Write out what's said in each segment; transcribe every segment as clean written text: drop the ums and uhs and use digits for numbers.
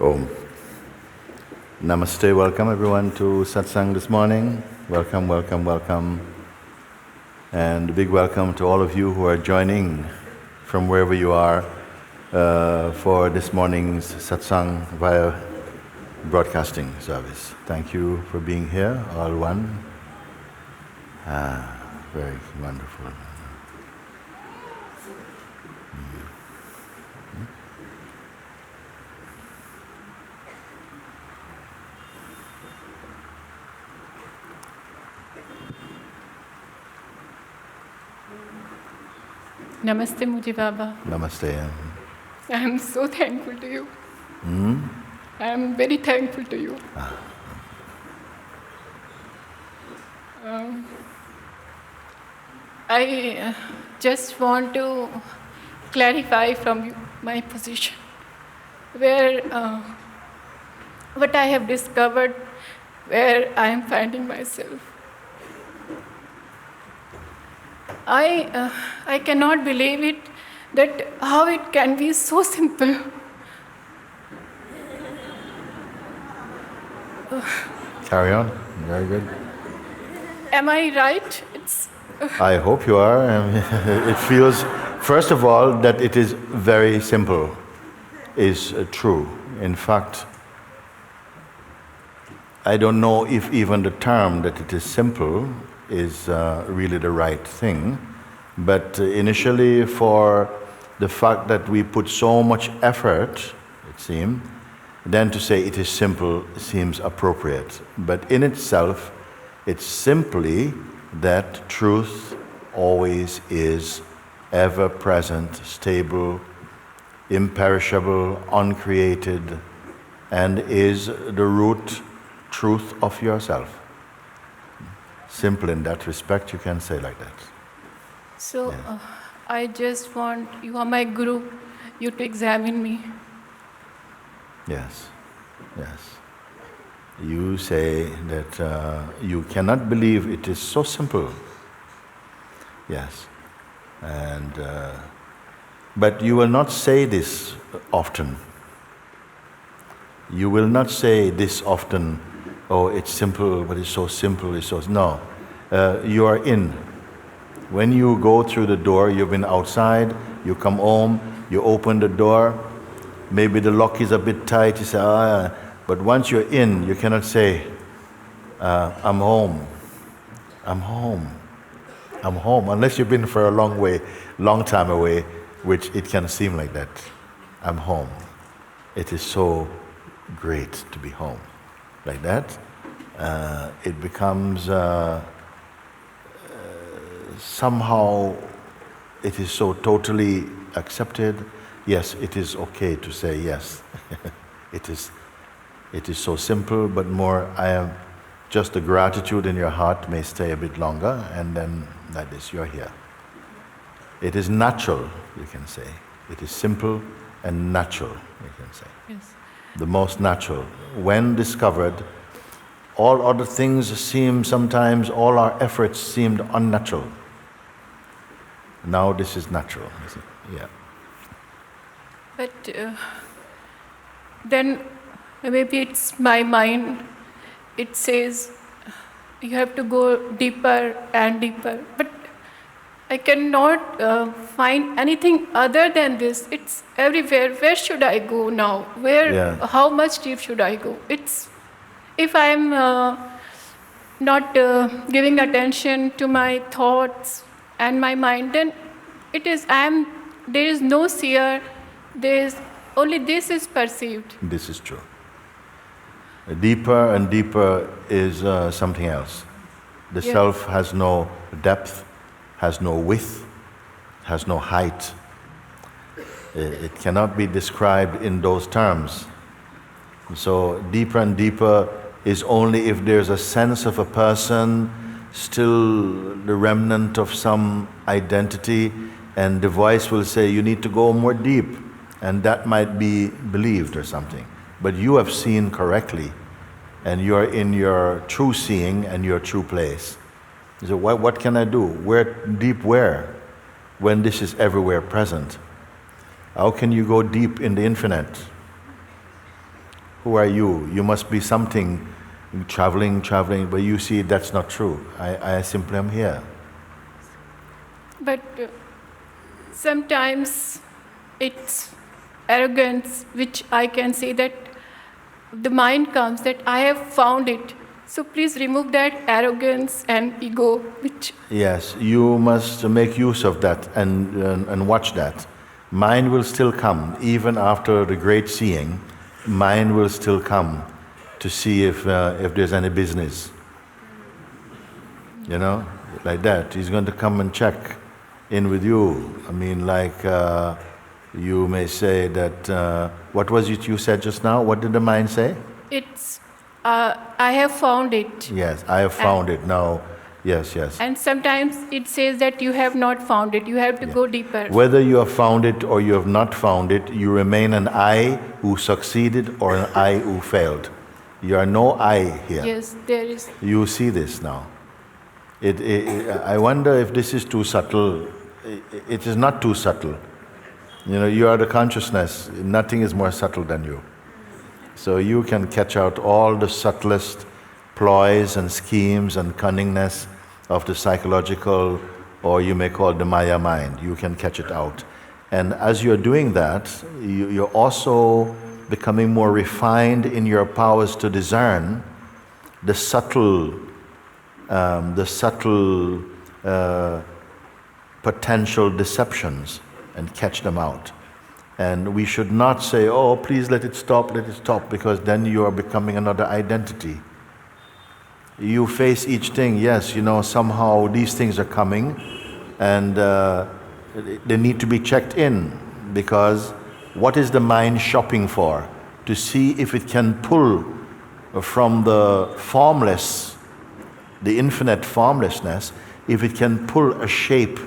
Om. Namaste, welcome everyone to Satsang this morning. Welcome, welcome, welcome. And a big welcome to all of you who are joining from wherever you are for this morning's Satsang via broadcasting service. Thank you for being here, all one. Very wonderful. Namaste, Moojibaba. Namaste. I am so thankful to you. I am very thankful to you. I just want to clarify from you my position, where what I have discovered, where I am finding myself. I cannot believe it, that how it can be so simple. Carry on. Very good. Am I right? I hope you are. It feels, first of all, that it is very simple is true. In fact, I don't know if even the term that it is simple is really the right thing, but initially for the fact that we put so much effort, it seems, then to say it is simple seems appropriate. But in itself, it's simply that truth always is ever-present, stable, imperishable, uncreated, and is the root truth of yourself. Simple in that respect, you can say like that. So, I just want, you are my guru, you to examine me. Yes, yes. You say that you cannot believe it is so simple. Yes. And but you will not say this often. You will not say this often, oh, it's simple, but it's so simple, it's so... No. You are in. When you go through the door, you've been outside, you come home, you open the door, maybe the lock is a bit tight, you say, but once you're in, you cannot say, I'm home, I'm home, I'm home, unless you've been for a long time away, which it can seem like that. I'm home. It is so great to be home. Like that, it becomes somehow it is so totally accepted. Yes, it is okay to say yes. It is so simple, but more I am just the gratitude in your heart may stay a bit longer, and then like this, you're here. It is natural, you can say. It is simple and natural, you can say. Yes. The most natural. When discovered, all other things seem sometimes, all our efforts seemed unnatural. Now this is natural, is it? Yeah. But then maybe it's my mind, it says you have to go deeper and deeper. But I cannot find anything other than this. It's everywhere. Where should I go now? How much deep should I go? If I'm not giving attention to my thoughts and my mind, then there is no seer, only this is perceived. This is true. Deeper and deeper is something else. The self has no depth, has no width, has no height. It cannot be described in those terms. So deeper and deeper is only if there's a sense of a person, still the remnant of some identity, and the voice will say, you need to go more deep, and that might be believed or something. But you have seen correctly, and you're in your true seeing and your true place. So what can I do? Where? When this is everywhere present? How can you go deep in the infinite? Who are you? You must be something, traveling, but you see that's not true. I simply am here. But sometimes it's arrogance, which I can say that the mind comes that I have found it. So please remove that arrogance and ego, which... Yes, you must make use of that and watch that. Mind will still come, even after the great seeing. Mind will still come to see if there's any business. You know, like that. He's going to come and check in with you. I mean, like you may say that, what was it you said just now? What did the mind say? It's, I have found it. Yes, I have found it now. Yes. And sometimes it says that you have not found it. You have to go deeper. Whether you have found it or you have not found it, you remain an I who succeeded or an I who failed. You are no I here. Yes, there is. You see this now. I wonder if this is too subtle. It is not too subtle. You know, you are the consciousness. Nothing is more subtle than you. So you can catch out all the subtlest ploys and schemes and cunningness of the psychological, or you may call the Maya mind. You can catch it out. And as you're doing that, you're also becoming more refined in your powers to discern the subtle potential deceptions and catch them out. And we should not say, oh, please let it stop, because then you are becoming another identity. You face each thing, yes, you know, somehow these things are coming and they need to be checked in, because what is the mind shopping for? To see if it can pull from the formless, the infinite formlessness, if it can pull a shape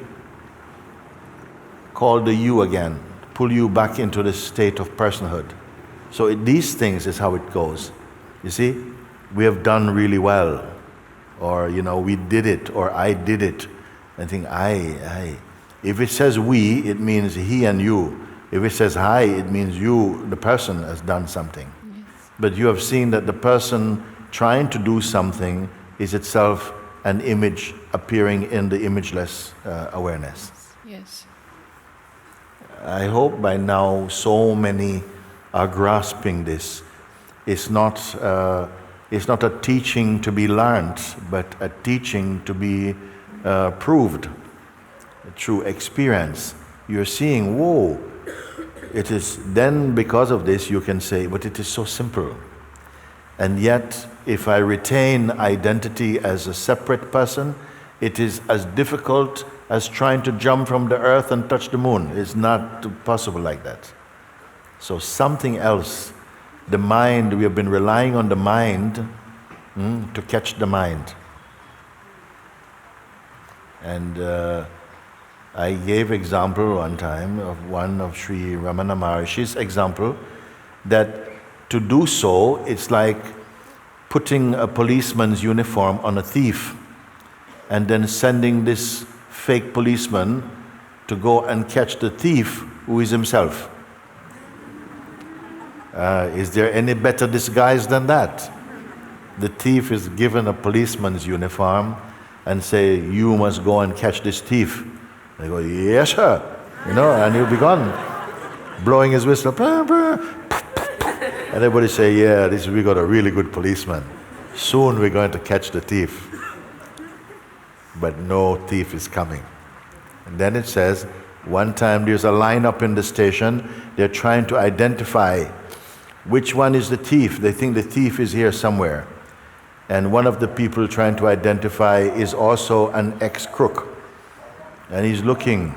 called the you again, pull you back into the state of personhood. So these things is how it goes. You see? We have done really well, or you know, we did it, or I did it. I think I. If it says we, it means he and you. If it says I, it means you, the person, has done something. Yes. But you have seen that the person trying to do something is itself an image appearing in the imageless awareness. Yes. I hope by now so many are grasping this. It's not a teaching to be learned, but a teaching to be proved through experience. You're seeing, whoa, it is, then because of this you can say, but it is so simple. And yet, if I retain identity as a separate person, it is as difficult as trying to jump from the earth and touch the moon. It's not possible like that. So something else. The mind, we have been relying on the mind to catch the mind. And I gave example one time of one of Sri Ramana Maharishi's example, that to do so, it's like putting a policeman's uniform on a thief and then sending this fake policeman to go and catch the thief who is himself. Is there any better disguise than that? The thief is given a policeman's uniform and say, you must go and catch this thief. They go, yes sir, you know, and he'll be gone, blowing his whistle. And everybody say, yeah, we got a really good policeman. Soon we're going to catch the thief. But no thief is coming. And then it says, one time there's a lineup in the station, they're trying to identify which one is the thief. They think the thief is here somewhere. And one of the people trying to identify is also an ex-crook. And he's looking,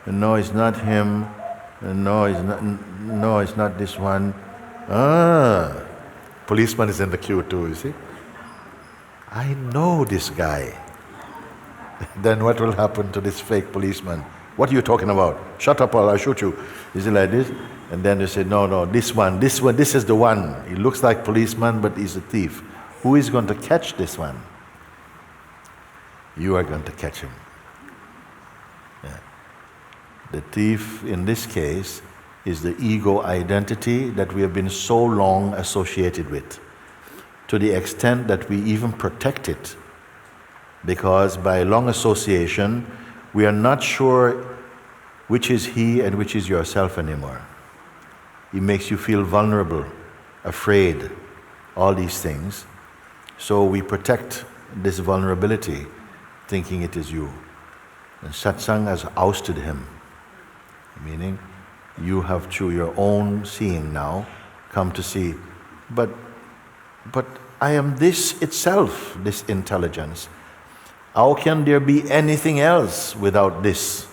no, it's not him, no, it's not this one. Policeman is in the queue too, you see. I know this guy. Then what will happen to this fake policeman? What are you talking about? Shut up or I'll shoot you. Is it like this? And then they say, no, this is the one. He looks like policeman, but he's a thief. Who is going to catch this one? You are going to catch him. Yeah. The thief, in this case, is the ego identity that we have been so long associated with, to the extent that we even protect it, because by long association, we are not sure which is he and which is yourself anymore. It makes you feel vulnerable, afraid, all these things. So we protect this vulnerability, thinking it is you. And Satsang has ousted him, meaning you have, through your own seeing now, come to see, but I am this itself, this intelligence. How can there be anything else without this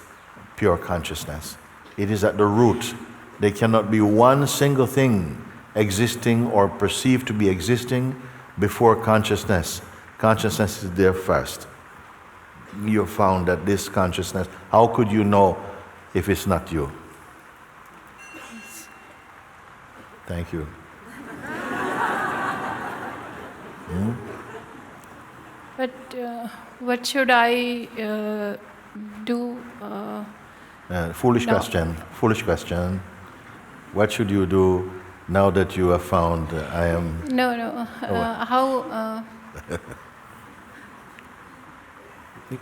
pure consciousness? It is at the root. There cannot be one single thing existing or perceived to be existing before consciousness. Consciousness is there first. You have found that this consciousness, how could you know if it's not you? Thank you. But what should I do? Foolish question. Foolish question. What should you do now that you have found I am? No. How?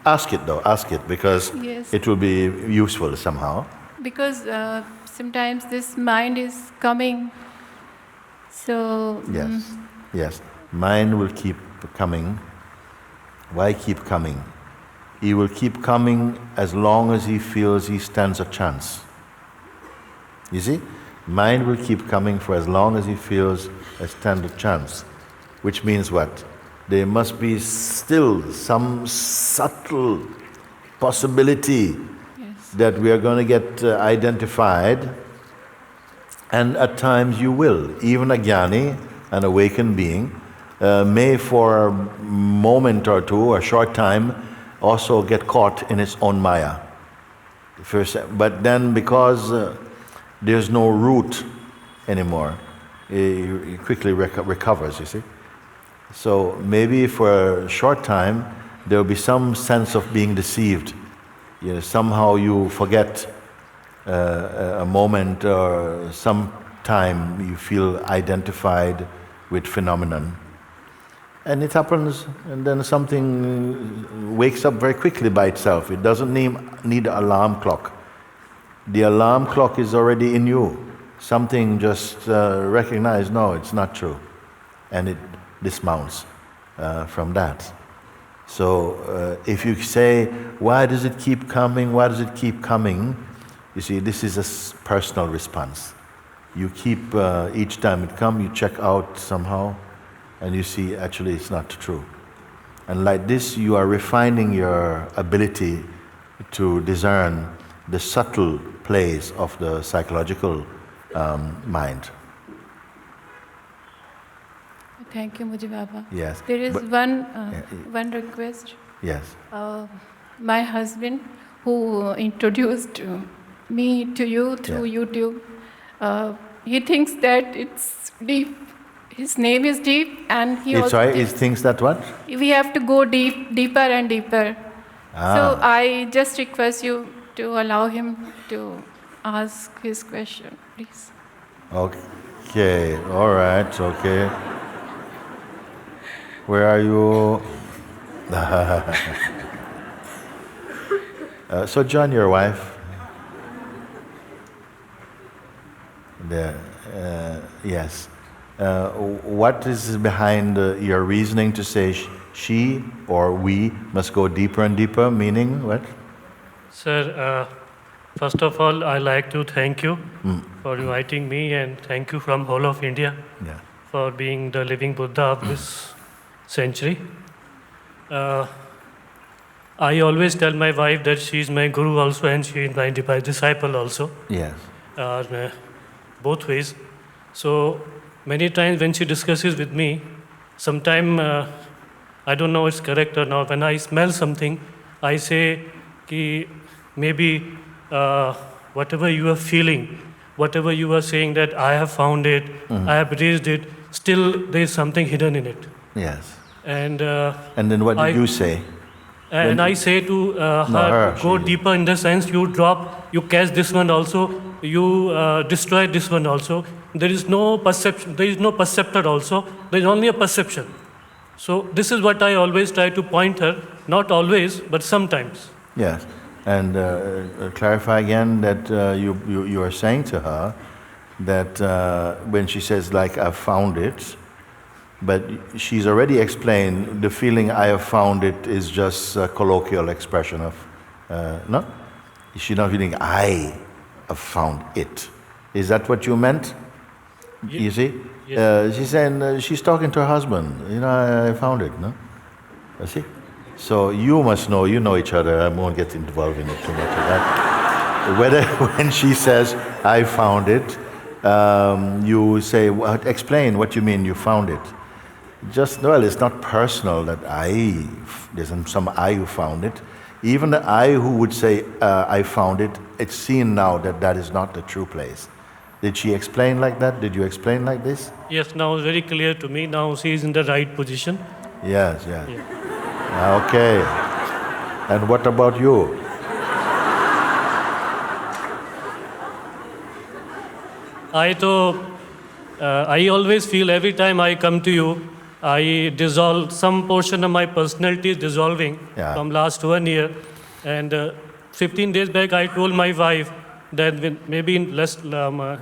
Ask it though. Ask it, because Yes. it will be useful somehow. Because sometimes this mind is coming. So. Yes. Mind will keep coming. Why keep coming? He will keep coming as long as he feels he stands a chance. You see? Mind will keep coming for as long as he feels a stand a chance. Which means what? There must be still some subtle possibility that we are going to get identified, and at times you will. Even a jnani, an awakened being, may for a moment or two, a short time, also get caught in its own maya. But then because there's no root anymore, he quickly recovers, you see. So maybe for a short time, there will be some sense of being deceived. Somehow you forget a moment or some time you feel identified with phenomenon. And it happens, and then something wakes up very quickly by itself. It doesn't need an alarm clock. The alarm clock is already in you. Something just recognizes, no, it's not true. And it dismounts from that. So if you say, why does it keep coming, why does it keep coming? You see, this is a personal response. You keep, each time it comes, you check out somehow, and you see actually it's not true. And like this, you are refining your ability to discern the subtle plays of the psychological mind. Thank you, Moojibaba. Yes. There is one request. Yes. My husband, who introduced me to you through YouTube, he thinks that it's deep. His name is deep, and he thinks that what? We have to go deeper and deeper. So I just request you to allow him to ask his question, please. Okay, all right, okay. Where are you? So John, your wife? There, yes. What is behind your reasoning to say she or we must go deeper and deeper, meaning what? Sir, first of all, I like to thank you for inviting me, and thank you from whole of India for being the living Buddha of this century. I always tell my wife that she is my guru also, and she is my disciple also. Yes. Both ways. So many times when she discusses with me, sometime I don't know it's correct or not. When I smell something, I say ki maybe whatever you are feeling, whatever you are saying that I have found it, I have raised it, still there is something hidden in it. Yes. And then what did you say? And I say to her, go deeper in the sense you drop, you catch this one also, you destroy this one also. There is no perception, there is no perceptor also, there is only a perception. So this is what I always try to point her, not always, but sometimes. Yes, and clarify again that you are saying to her that when she says like I found it, but she's already explained the feeling I have found it is just a colloquial expression of, no? She's not feeling I have found it. Is that what you meant? Ye- You see? Yes. She's saying, she's talking to her husband, you know, I found it, no? You see? So you must know, you know each other, I won't get involved in it too much of that. Whether when she says, I found it, you say, well, explain what you mean you found it. Just, well, it's not personal that there's some I who found it. Even the I who would say, I found it, it's seen now that that is not the true place. Did she explain like that? Did you explain like this? Yes, now it's very clear to me. Now she is in the right position. Yes, yes. Yeah. Okay. And what about you? I always feel every time I come to you, I dissolve, some portion of my personality is dissolving from last 1 year. And 15 days back, I told my wife that maybe in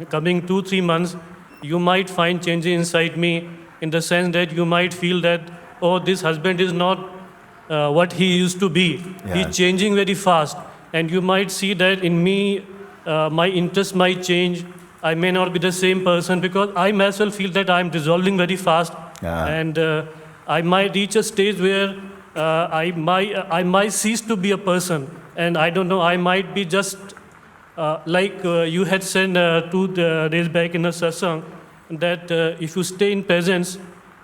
coming 2-3 months, you might find changes inside me in the sense that you might feel that, oh, this husband is not what he used to be. Yes. He's changing very fast. And you might see that in me, my interest might change. I may not be the same person because I myself feel that I'm dissolving very fast. And I might reach a stage where I might cease to be a person. And I don't know, I might be just like you had said 2 days back in a satsang, that if you stay in presence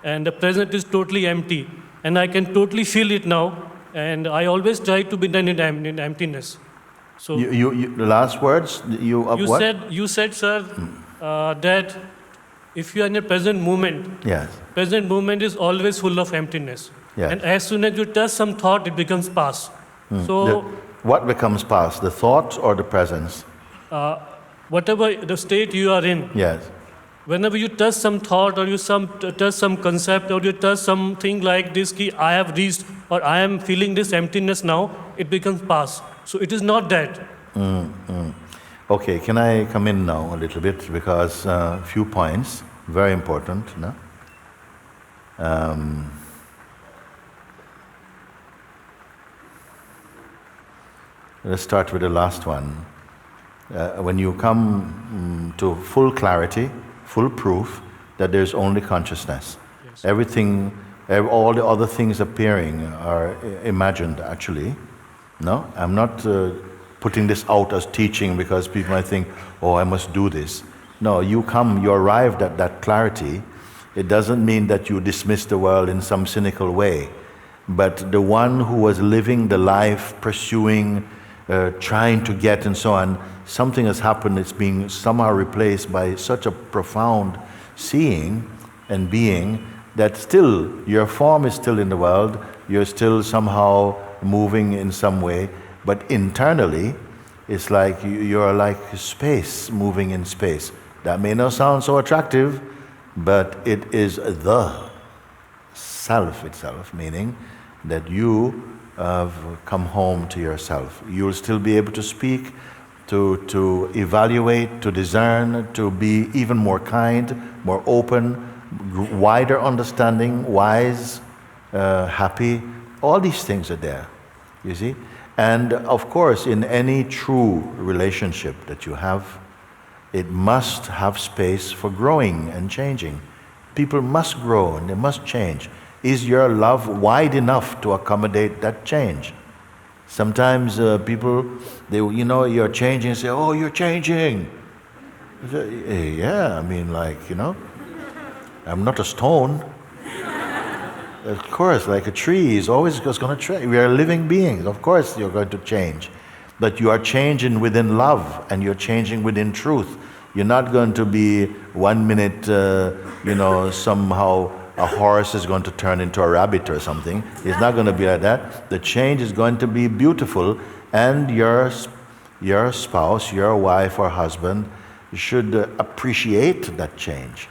and the present is totally empty, and I can totally feel it now, and I always try to be done in emptiness. So The last words, what? You said, sir, that if you are in a present moment, Yes. present moment is always full of emptiness. Yes. And as soon as you touch some thought, it becomes past. So What becomes past, the thought or the presence? whatever the state you are in, Yes. whenever you touch some thought or you touch some concept or you touch something like this, ki I have reached or I am feeling this emptiness now, it becomes past. So it is not that. Okay, can I come in now a little bit because a few points, very important, no? Let's start with the last one. When you come to full clarity, full proof that there's only consciousness. Yes. Everything, all the other things appearing are imagined actually. No, I'm not putting this out as teaching because people might think, oh, I must do this. No, you arrived at that clarity. It doesn't mean that you dismiss the world in some cynical way, but the one who was living the life, pursuing, trying to get and so on, something has happened, it's being somehow replaced by such a profound seeing and being that still your form is still in the world, you're still somehow moving in some way, but internally it's like you're like space, moving in space. That may not sound so attractive, but it is the self itself, meaning that you have come home to yourself. You'll still be able to speak, to evaluate, to discern, to be even more kind, more open, wider understanding, wise, happy. All these things are there, you see? And of course, in any true relationship that you have, it must have space for growing and changing. People must grow and they must change. Is your love wide enough to accommodate that change? Sometimes people, you're changing and say, oh, you're changing. Yeah, I mean, I'm not a stone. Of course, like a tree is always just going to change. We are living beings. Of course you're going to change. But you are changing within love and you're changing within truth. You're not going to be 1 minute, somehow a horse is going to turn into a rabbit or something. It's not going to be like that. The change is going to be beautiful, and your spouse, your wife or husband should appreciate that change.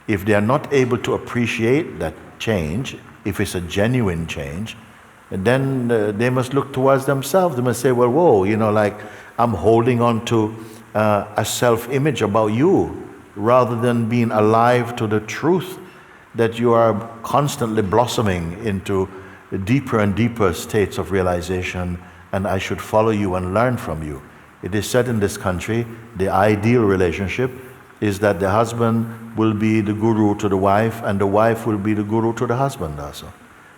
If they are not able to appreciate that change, if it's a genuine change, then they must look towards themselves. They must say, well, whoa, like I'm holding on to a self-image about you, rather than being alive to the truth that you are constantly blossoming into deeper and deeper states of realization, and I should follow you and learn from you. It is said in this country, the ideal relationship is that the husband will be the guru to the wife, and the wife will be the guru to the husband also.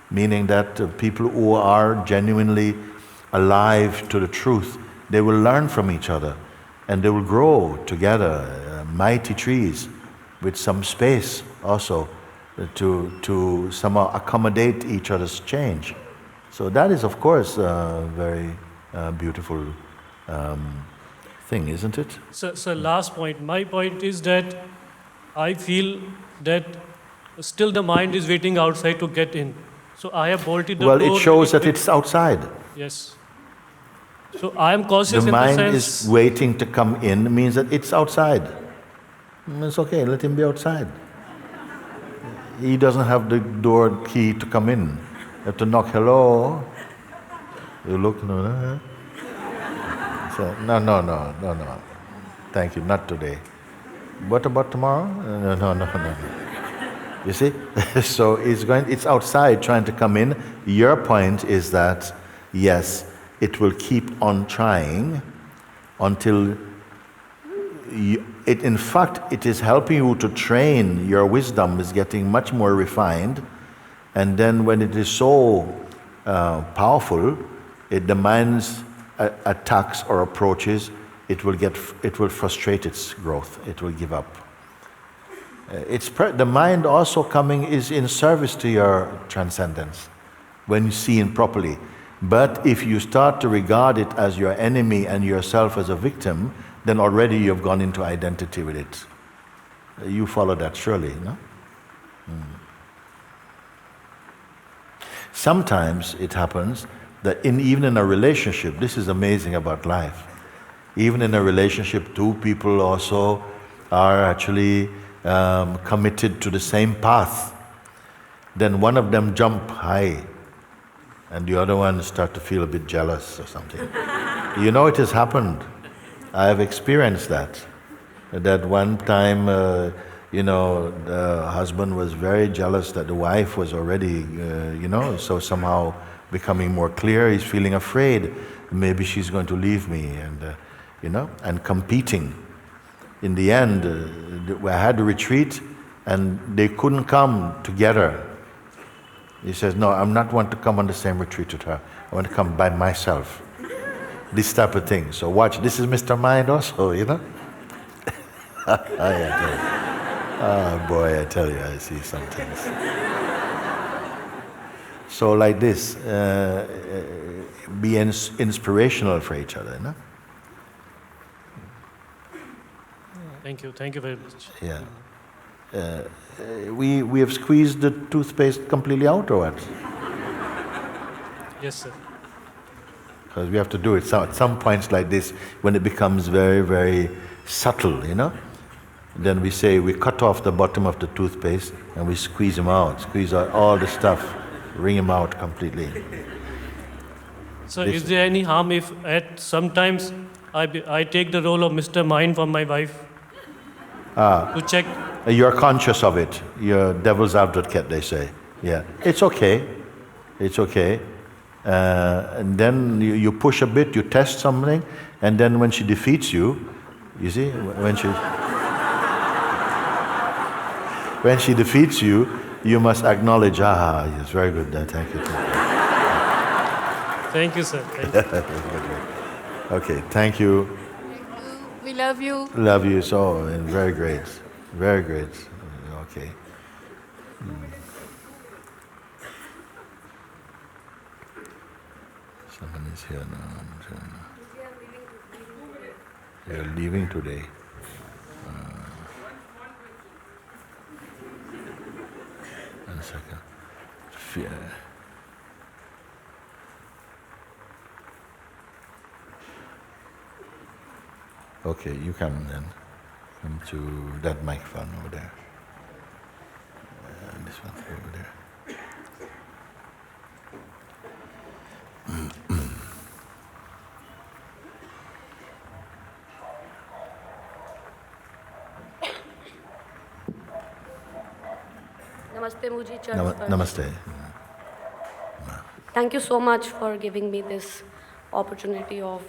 Meaning that people who are genuinely alive to the truth, they will learn from each other, and they will grow together, mighty trees, with some space also to somehow accommodate each other's change. So that is, of course, a very beautiful thing, isn't it? So last point. My point is that I feel that still the mind is waiting outside to get in. So I have bolted the door. Well, it shows that it's outside. Yes. So I am cautious the in the sense... The mind is waiting to come in, means that it's outside. It's okay, let him be outside. He doesn't have the door key to come in. You have to knock, hello. You look, no. So, no. Thank you, not today. What about tomorrow? No. You see? So it's outside trying to come in. Your point is that, yes, it will keep on trying until in fact, it is helping you to train. Your wisdom is getting much more refined, and then when it is so powerful, the mind's attacks or approaches, it will frustrate its growth. It will give up. The mind also coming is in service to your transcendence when you see it properly. But if you start to regard it as your enemy and yourself as a victim, then already you've gone into identity with it. You follow that surely, no? Sometimes it happens that even in a relationship, this is amazing about life, even in a relationship, two people also are actually committed to the same path. Then one of them jump high, and the other one start to feel a bit jealous or something. It has happened. I have experienced that. That one time, the husband was very jealous that the wife was already, so somehow becoming more clear. He's feeling afraid. Maybe she's going to leave me, and competing. In the end, I had to retreat, and they couldn't come together. He says, no, I'm not want to come on the same retreat with her. I want to come by myself. This type of thing. So watch, this is Mr. Mind also, Oh boy, I tell you, I see some things. So like this, be inspirational for each other, no? Thank you very much. Yeah. We have squeezed the toothpaste completely out, or what? Yes, sir. Because we have to do it at some points like this, when it becomes very, very subtle, Then we say we cut off the bottom of the toothpaste and we squeeze out all the stuff, wring him out completely. So is there any harm if sometimes I take the role of Mr. Mind for my wife? To check? You're conscious of it. You're devil's advocate, they say. Yeah. It's okay. And then you push a bit, you test something, and then when she defeats you, you see, when she defeats you, you must acknowledge, yes, very good, thank you. Thank you, sir. Thank you. Okay, thank you. We love you. Love you so, and very great. Very great. Okay. Someone is here now. They are leaving today. Okay, you come then. Come to that microphone over there. This one over there. Namaste, Mooji Church. Namaste. Thank you so much for giving me this opportunity of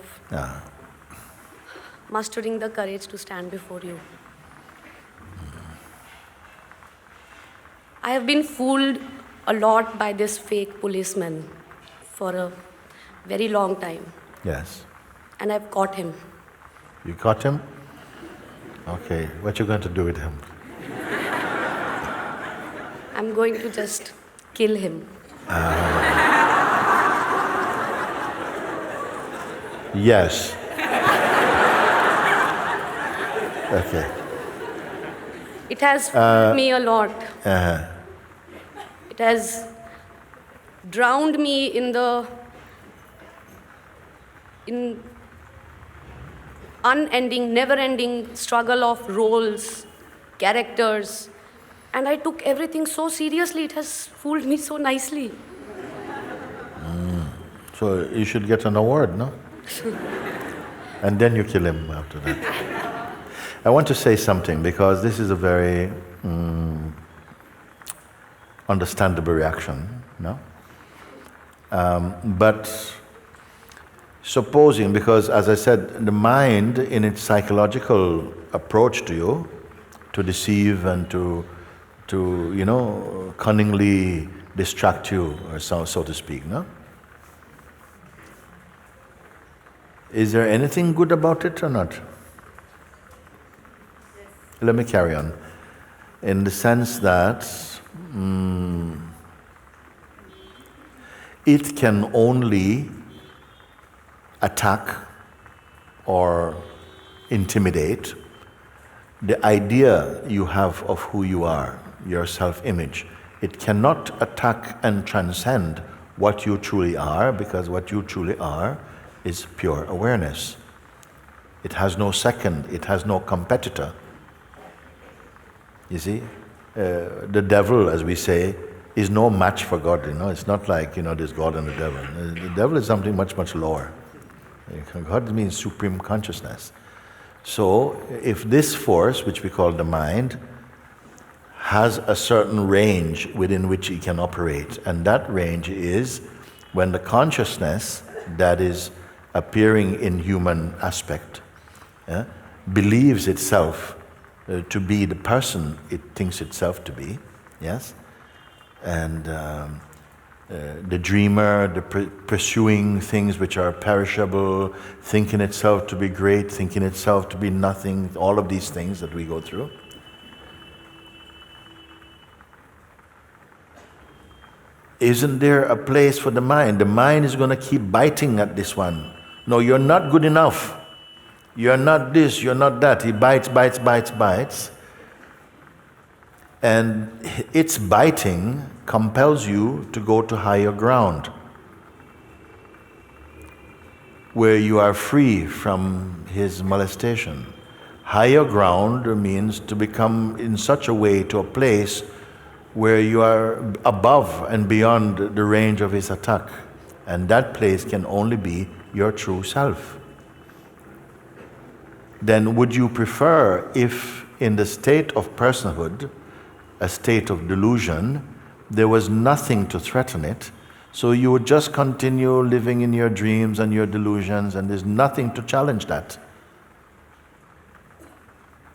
mustering the courage to stand before you. I have been fooled a lot by this fake policeman for a very long time. Yes. And I've caught him. You caught him? Okay, what you going to do with him? I'm going to just kill him. Yes. Okay. It has fooled me a lot. It has drowned me in unending, never-ending struggle of roles, characters, and I took everything so seriously. It has fooled me so nicely. So you should get an award, no? And then you kill him after that. I want to say something because this is a very understandable reaction, no? But supposing, because as I said, the mind in its psychological approach to you, to deceive and to cunningly distract you, or so to speak, no? Is there anything good about it or not? Let me carry on. In the sense that it can only attack or intimidate the idea you have of who you are, your self-image. It cannot attack and transcend what you truly are, because what you truly are is pure awareness. It has no second, it has no competitor. You see, the devil, as we say, is no match for God. It's not like there's God and the devil. The devil is something much, much lower. God means supreme consciousness. So, if this force, which we call the mind, has a certain range within which it can operate, and that range is when the consciousness that is appearing in human aspect believes itself to be the person it thinks itself to be, yes? And the dreamer, the pursuing things which are perishable, thinking itself to be great, thinking itself to be nothing, all of these things that we go through. Isn't there a place for the mind? The mind is going to keep biting at this one. No, you're not good enough. You're not this, you're not that. He bites, bites, bites, bites. And its biting compels you to go to higher ground, where you are free from his molestation. Higher ground means to become in such a way to a place where you are above and beyond the range of his attack. And that place can only be your true self. Then would you prefer if in the state of personhood, a state of delusion, there was nothing to threaten it, so you would just continue living in your dreams and your delusions and there's nothing to challenge that?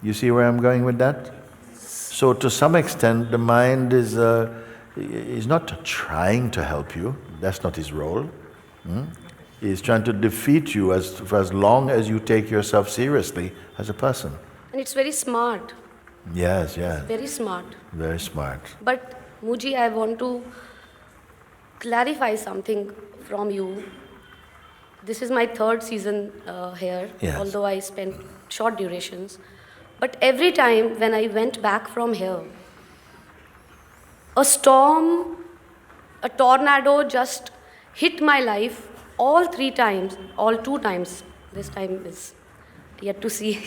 You see where I'm going with that? So to some extent the mind is not trying to help you, that's not his role. He's trying to defeat you for as long as you take yourself seriously as a person. And it's very smart. Yes, yes. Very smart. Very smart. But Mooji, I want to clarify something from you. This is my third season here, Yes. although I spent short durations. But every time when I went back from here, a storm, a tornado just hit my life all 3 times, all 2 times. This time is yet to see.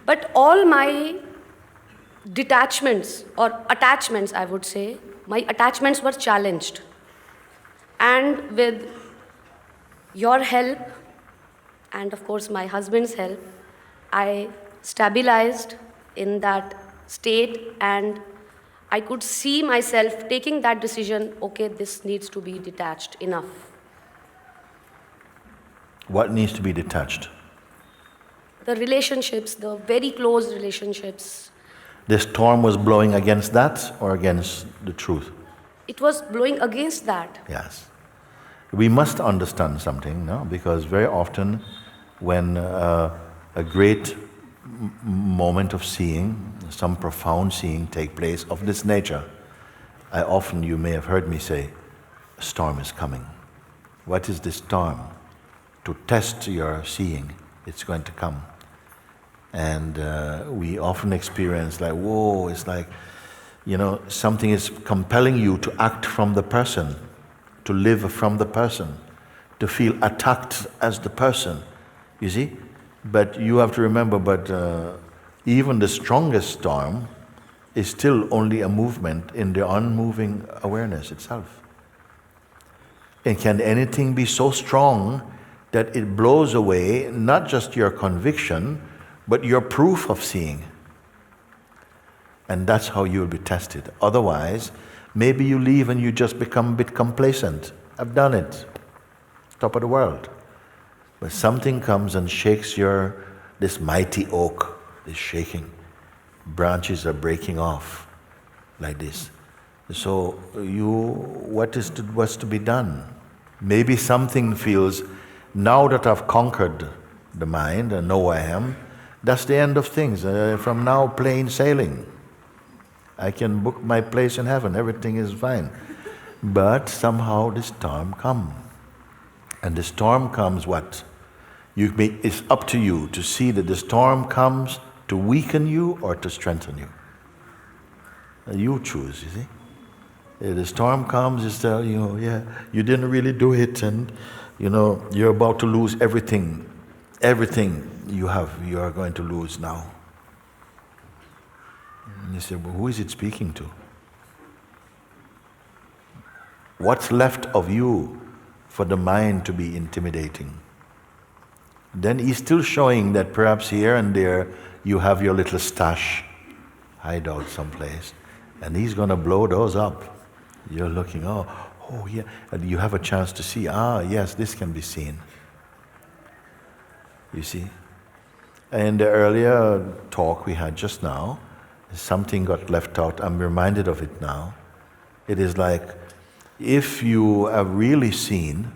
But all my detachments, or attachments I would say, my attachments were challenged. And with your help, and of course my husband's help, I stabilized in that state, and I could see myself taking that decision, okay, this needs to be detached, enough. What needs to be detached? The relationships, the very close relationships. The storm was blowing against that or against the truth? It was blowing against that. Yes. We must understand something, no? Because very often when a great moment of seeing, some profound seeing take place of this nature, you may have heard me say, a storm is coming. What is this storm? To test your seeing, it's going to come. And we often experience like, whoa, it's like, something is compelling you to act from the person, to live from the person, to feel attacked as the person, you see? But you have to remember, even the strongest storm is still only a movement in the unmoving awareness itself. And can anything be so strong that it blows away not just your conviction, but your proof of seeing? And that's how you'll be tested. Otherwise, maybe you leave and you just become a bit complacent. I've done it. Top of the world. But something comes and shakes this mighty oak is shaking. Branches are breaking off like this. So what's to be done? Maybe something feels, now that I've conquered the mind and know I am, that's the end of things. From now, plain sailing. I can book my place in heaven, everything is fine. But somehow the storm comes. And the storm comes what? It's up to you to see that the storm comes to weaken you or to strengthen you. You choose, you see. The storm comes, it's you didn't really do it, and you're about to lose everything. Everything you are going to lose now. And you say, well, who is it speaking to? What's left of you for the mind to be intimidating? Then he's still showing that perhaps here and there you have your little stash, hideout someplace, and he's going to blow those up. You're looking, oh yeah, and you have a chance to see, yes, this can be seen. You see? In the earlier talk we had just now, something got left out. I'm reminded of it now. It is like, if you have really seen,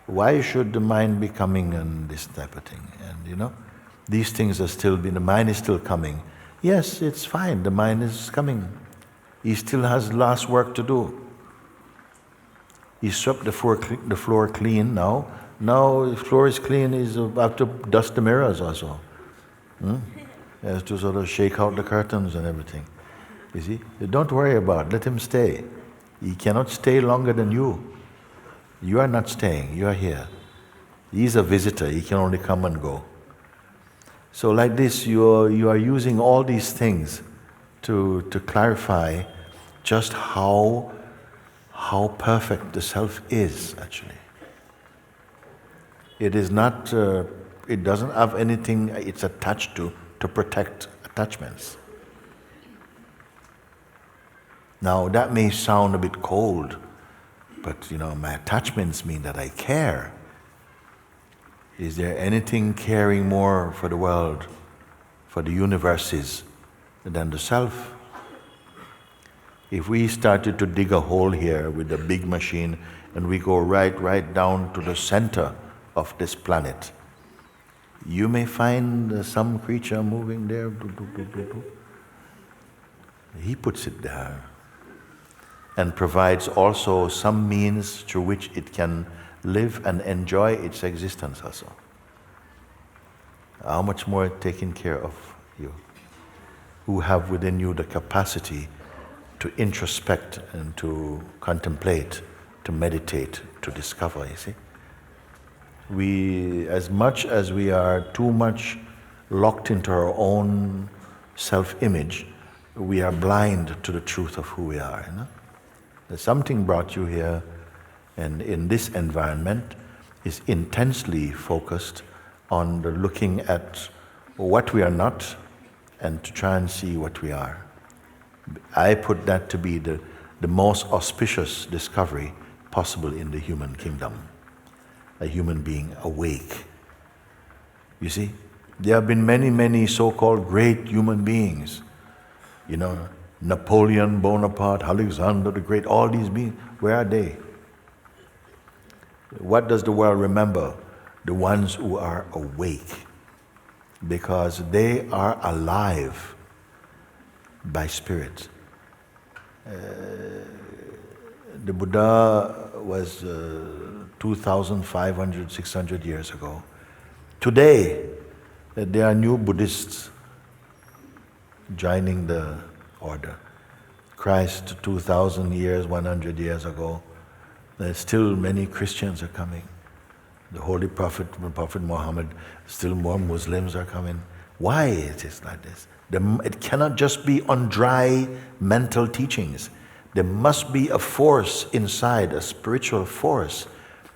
why should the mind be coming and this type of thing? And these things are still the mind is still coming. Yes, it's fine, the mind is coming. He still has last work to do. He swept the floor clean now. Now the floor is clean, he's about to dust the mirrors also. He has to sort of shake out the curtains and everything. You see? Don't worry about it, let him stay. He cannot stay longer than you. You are not staying, you are here. He's a visitor, he can only come and go. So like this, you are using all these things to clarify just how perfect the self is, actually. It is not, it doesn't have anything it's attached to protect attachments. Now that may sound a bit cold, but my attachments mean that I care. Is there anything caring more for the world, for the universes, than the self? If we started to dig a hole here with a big machine and we go right down to the center of this planet, you may find some creature moving there. He puts it there and provides also some means through which it can live and enjoy its existence also. How much more taking care of you, who have within you the capacity to introspect and to contemplate, to meditate, to discover, you see. as much as we are too much locked into our own self-image, we are blind to the truth of who we are. You know? There's something brought you here, and in this environment is intensely focused on the looking at what we are not and to try and see what we are. I put that to be the most auspicious discovery possible in the human kingdom. A human being awake. You see, there have been many, many so-called great human beings. You know, Napoleon Bonaparte, Alexander the Great, all these beings, where are they? What does the world remember? The ones who are awake. Because they are alive by spirit. The Buddha was 2,500, 600 years ago. Today, there are new Buddhists joining the order. Christ 2,000 years, 100 years ago. There's still many Christians are coming. The Holy Prophet Muhammad, still more Muslims are coming. Why it is like this? It cannot just be on dry mental teachings. There must be a force inside, a spiritual force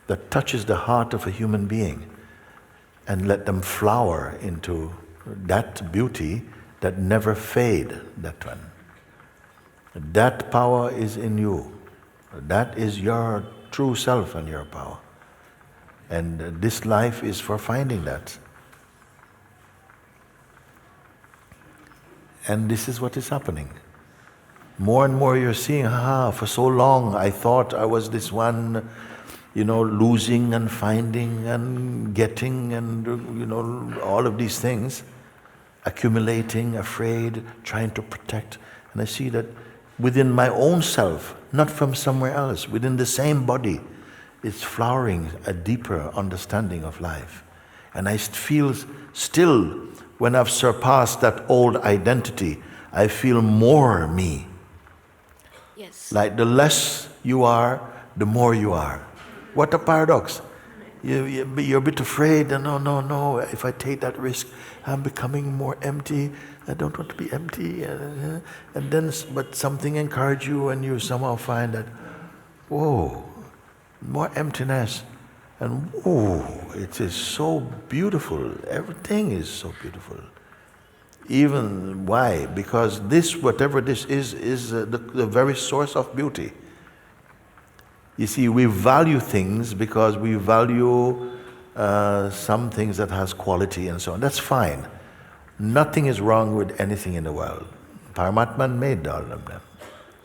that touches the heart of a human being and let them flower into that beauty that never fade, that one. That power is in you. That is your true self and your power. And this life is for finding that. And this is what is happening. More and more you're seeing, for so long I thought I was this one, losing and finding and getting and, all of these things, accumulating, afraid, trying to protect. And I see that within my own self, not from somewhere else, within the same body, it's flowering a deeper understanding of life. And I feel still, when I've surpassed that old identity, I feel more me. Yes. Like the less you are, the more you are. What a paradox. You're a bit afraid, no, if I take that risk, I'm becoming more empty. I don't want to be empty. But something encourages you and you somehow find that, whoa, more emptiness. And it is so beautiful. Everything is so beautiful. Even why? Because this, whatever this is the very source of beauty. You see, we value things because we value some things that has quality and so on. That's fine. Nothing is wrong with anything in the world. Paramatma made all of them.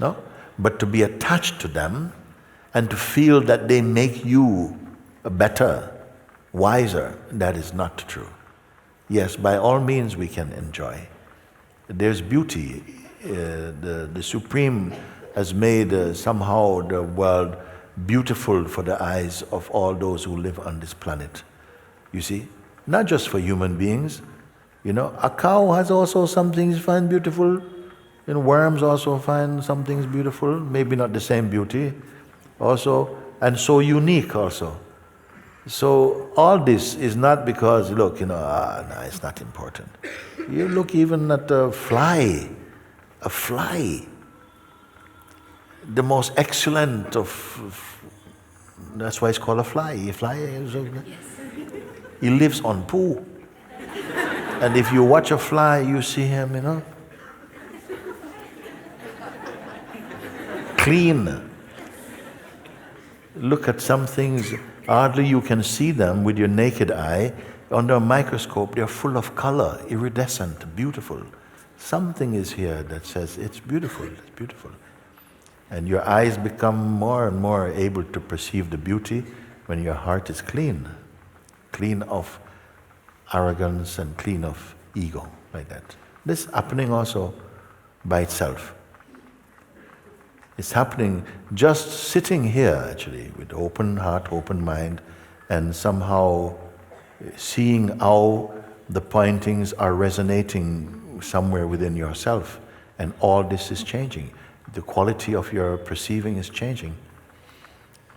No? But to be attached to them and to feel that they make you better, wiser, that is not true. Yes, by all means we can enjoy. There's beauty. The Supreme has made somehow the world beautiful for the eyes of all those who live on this planet. You see? Not just for human beings. A cow has also some things find beautiful. Worms also find some things beautiful. Maybe not the same beauty. Also, and so unique also. So all this is not because, look, no, it's not important. You look even at a fly, the most excellent of, that's why it's called a fly. He lives on poo. And if you watch a fly, you see him, clean. Look at some things, hardly you can see them with your naked eye. Under a microscope, they're full of color, iridescent, beautiful. Something is here that says, it's beautiful. And your eyes become more and more able to perceive the beauty when your heart is clean of arrogance and clean of ego, like that. This is happening also by itself. It's happening just sitting here, actually, with open heart, open mind, and somehow seeing how the pointings are resonating somewhere within yourself, and all this is changing. The quality of your perceiving is changing.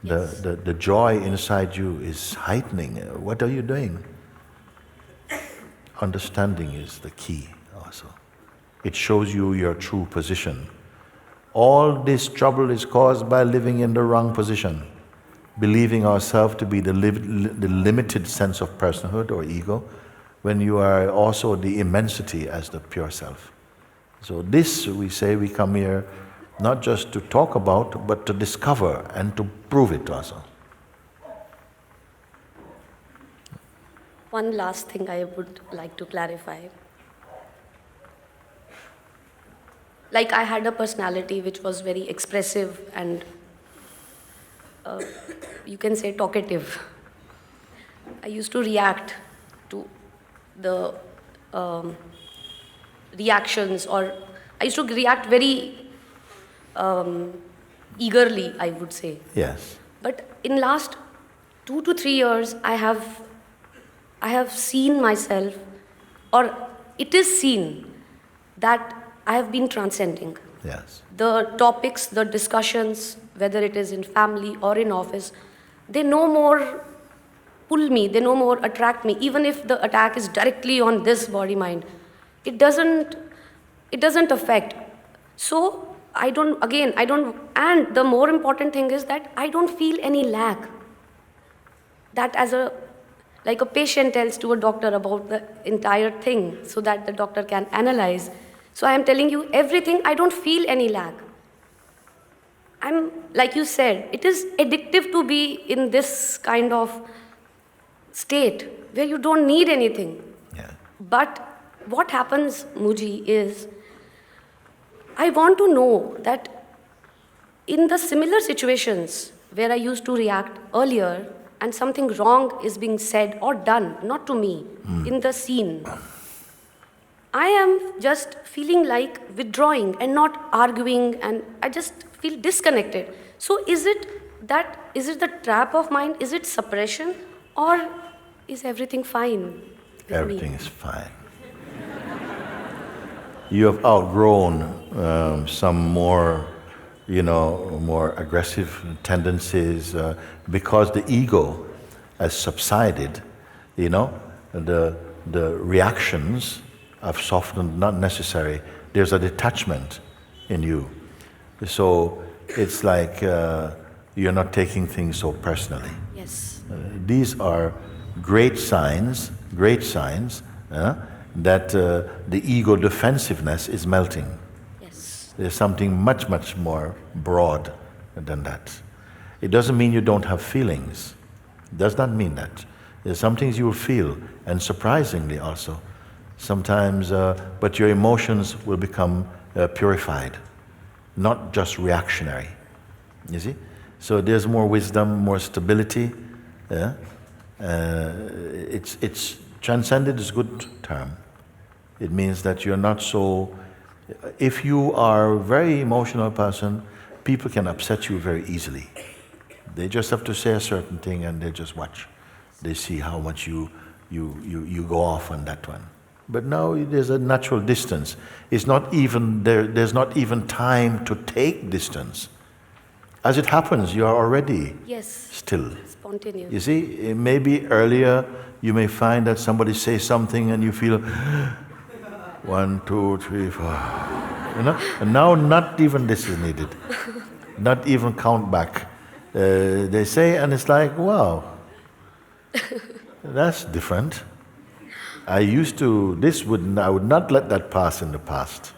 The joy inside you is heightening. What are you doing? Understanding is the key also. It shows you your true position. All this trouble is caused by living in the wrong position, believing ourselves to be the limited sense of personhood or ego, when you are also the immensity as the pure self. So this, we say, we come here not just to talk about, but to discover and to prove it also. One last thing I would like to clarify. Like, I had a personality which was very expressive and you can say talkative. I used to react to the reactions, or I used to react very eagerly, I would say. Yes. But in last 2 to 3 years, I have seen myself, or it is seen that I have been transcending. Yes. The topics, the discussions, whether it is in family or in office, they no more pull me, they no more attract me. Even if the attack is directly on this body-mind, it doesn't affect. So I don't, and the more important thing is that I don't feel any lack. That like a patient tells to a doctor about the entire thing so that the doctor can analyze. So I am telling you everything, I don't feel any lack. Like you said, it is addictive to be in this kind of state where you don't need anything. Yeah. But what happens, Mooji, is I want to know that in the similar situations where I used to react earlier and something wrong is being said or done, not to me, in the scene, I am just feeling like withdrawing and not arguing, and I just feel disconnected. So is it the trap of mind? Is it suppression? Or is everything fine with Everything me? is fine. You have outgrown some more, more aggressive tendencies because the ego has subsided. The reactions have softened, not necessary. There's a detachment in you. So it's like you're not taking things so personally. Yes. These are great signs that the ego defensiveness is melting. Yes. There's something much, much more broad than that. It doesn't mean you don't have feelings. It does not mean that. There's some things you will feel, and surprisingly also, sometimes, but your emotions will become purified, not just reactionary. You see? So there's more wisdom, more stability. Yeah? It's transcended is a good term. It means that you're not so. If you are a very emotional person, people can upset you very easily. They just have to say a certain thing and they just watch. They see how much you go off on that one. But now there's a natural distance. It's not even there's not even time to take distance. As it happens, you are already still. Spontaneous. You see, maybe earlier you may find that somebody says something and you feel 1, 2, 3, 4. And now not even this is needed. Not even count back. They say, and it's like, wow, that's different. I would not let that pass in the past.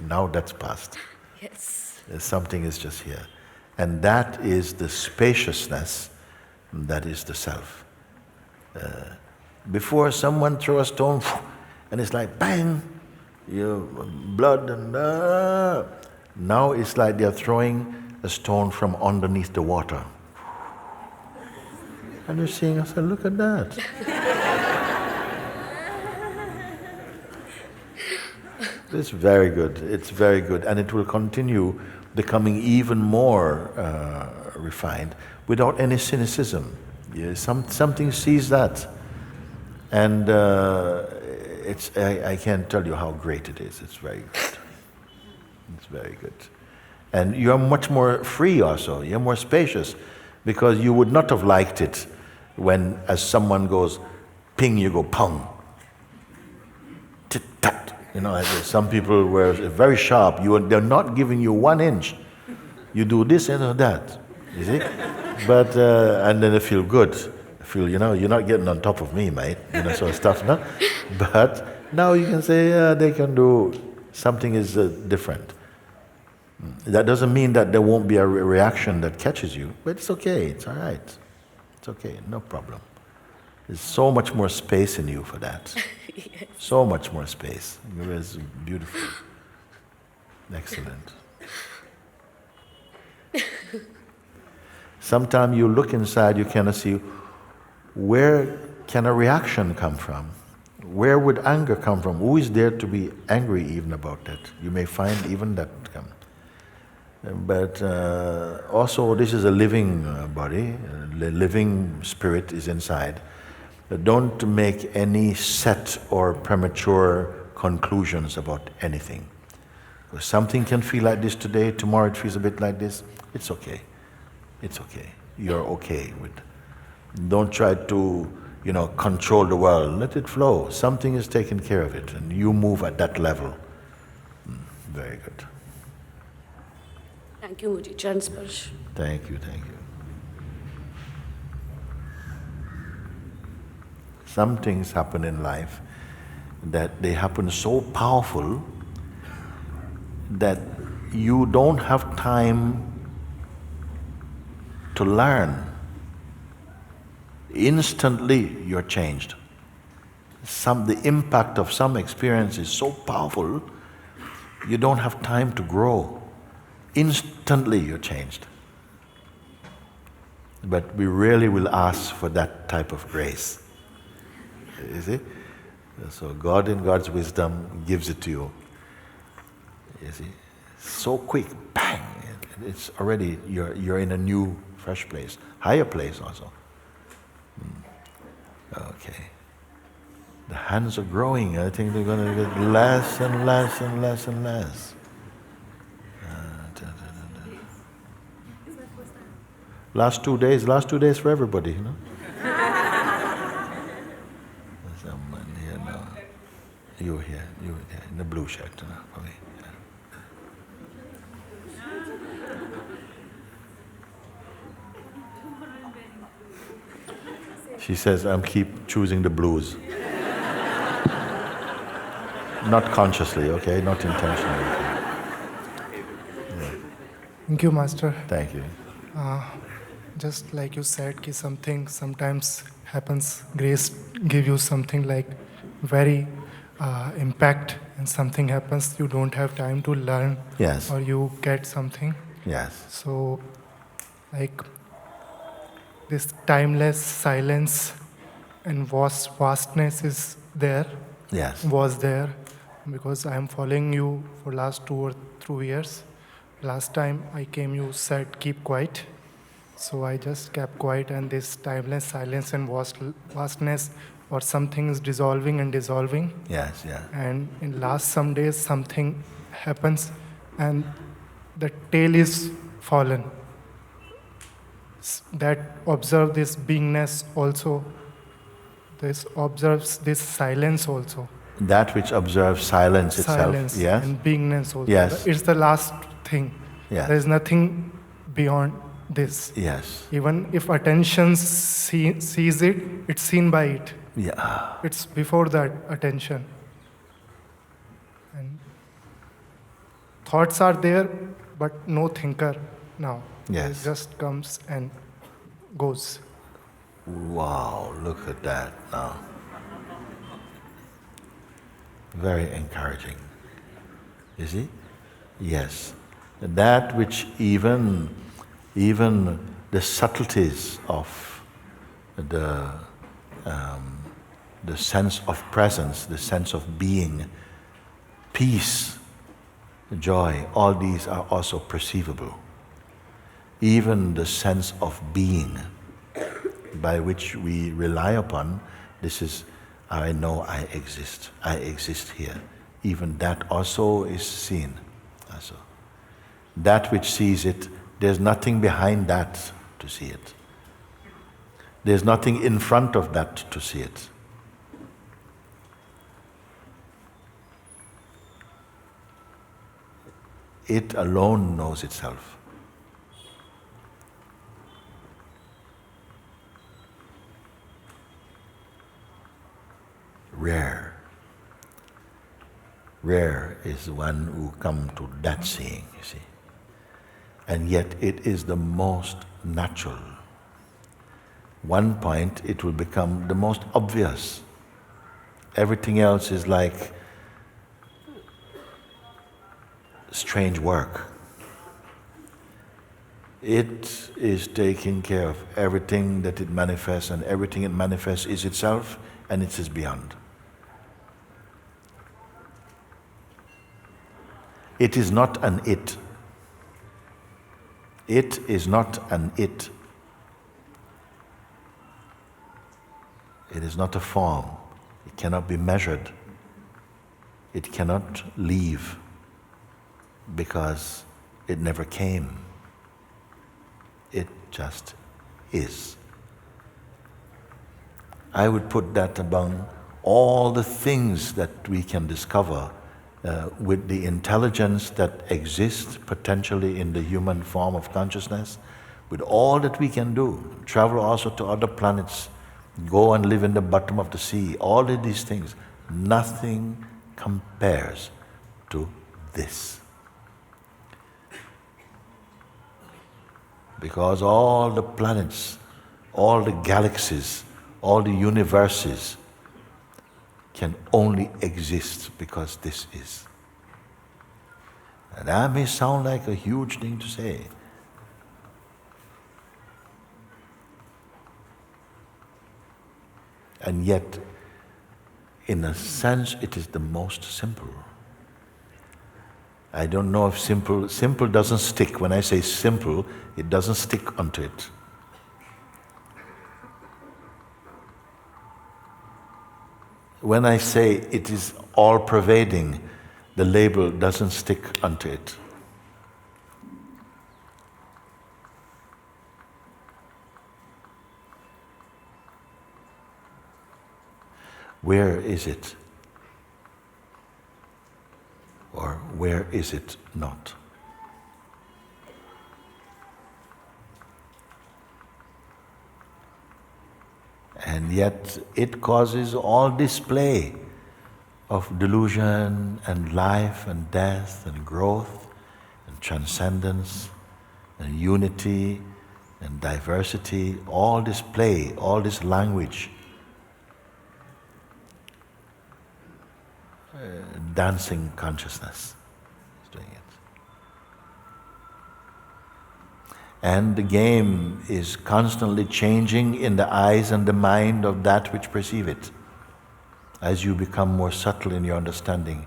Now that's past. Yes. Something is just here. And that is the spaciousness, that is the self. Before someone throw a stone, and it's like bang, blood and now it's like they're throwing a stone from underneath the water. And you're seeing, I said, look at that. It's very good. It's very good. And it will continue becoming even more refined without any cynicism. Yeah, something sees that. And I can't tell you how great it is. It's very good. It's very good. And you're much more free also. You're more spacious. Because you would not have liked it when, as someone goes ping, you go pong. Tit tat. Some people were very sharp. They're not giving you 1 inch. You do this and that. You see? But and then they feel good. You're not getting on top of me, mate. Sort of stuff. No? But now you can say they can do something is different. That doesn't mean that there won't be a reaction that catches you, but it's okay. It's all right. It's okay. No problem. There's so much more space in you for that. Yes. So much more space. It's beautiful. Excellent. Sometimes you look inside, you cannot see where can a reaction come from? Where would anger come from? Who is there to be angry even about that? You may find even that come. But also this is a living body, the living spirit is inside. Don't make any set or premature conclusions about anything. Because something can feel like this today, tomorrow it feels a bit like this. It's okay. It's okay. You're okay with it. Don't try to, control the world. Let it flow. Something is taking care of it, and you move at that level. Very good. Thank you, Mooji. Charan Sparsh. Thank you, thank you. Some things happen in life that they happen so powerful that you don't have time to learn. Instantly you're changed. The impact of some experience is so powerful, you don't have time to grow. Instantly you're changed. But we really will ask for that type of grace. You see? So God in God's wisdom gives it to you. You see? So quick, bang! It's already, you're in a new, fresh place. Higher place also. Okay. The hands are growing. I think they're going to get less and less and less and less. Last two days for everybody, Someone here, no. You here, in the blue shirt, okay. She says, I'm keep choosing the blues. Not consciously, okay? Not intentionally. Okay? Yeah. Thank you, Master. Thank you. Just like you said, ki something sometimes happens, grace give you something like very impact, and something happens, you don't have time to learn. Yes. Or you get something. Yes. So, like, this timeless silence and vastness is there. Yes. Was there, because I am following you for last 2 or 3 years. Last time I came, you said keep quiet. So I just kept quiet, and this timeless silence and vastness or something is dissolving and dissolving. Yes, yeah. And in last some days something happens and the tail is fallen. That observe this beingness also. This observes this silence also. That which observes silence itself. Silence Yes. and beingness also. Yes. It's the last thing. Yes. There is nothing beyond this. Yes. Even if attention sees it, it's seen by it. Yeah. It's before that attention. And thoughts are there, but no thinker now. Yes. It just comes and goes. Wow, look at that now. Very encouraging. You see? Yes. That which even the subtleties of the sense of presence, the sense of being, peace, joy, all these are also perceivable. Even the sense of being, by which we rely upon, this is, I know I exist here. Even that also is seen. Also. That which sees it, there's nothing behind that. to see it. There's nothing in front of that to see it. It alone knows itself. Rare. Rare is one who come to that seeing, you see. And yet it is the most natural. One point it will become the most obvious. Everything else is like strange work. It is taking care of everything that it manifests, and everything it manifests is itself, and it is beyond. It is not an it. It is not an it. It is not a form. It cannot be measured. It cannot leave because it never came. It just is. I would put that among all the things that we can discover with the intelligence that exists potentially in the human form of consciousness, with all that we can do, travel also to other planets, go and live in the bottom of the sea, all of these things, nothing compares to this. Because all the planets, all the galaxies, all the universes can only exist because this is. And that may sound like a huge thing to say. And yet, in a sense, it is the most simple. I don't know if simple doesn't stick. When I say simple, it doesn't stick onto it. When I say it is all-pervading, the label doesn't stick onto it. Where is it? Or where is it not? And yet it causes all display of delusion and life and death and growth and transcendence and unity and diversity, all this play, all this language, dancing consciousness is doing it. And the game is constantly changing in the eyes and the mind of that which perceive it. As you become more subtle in your understanding,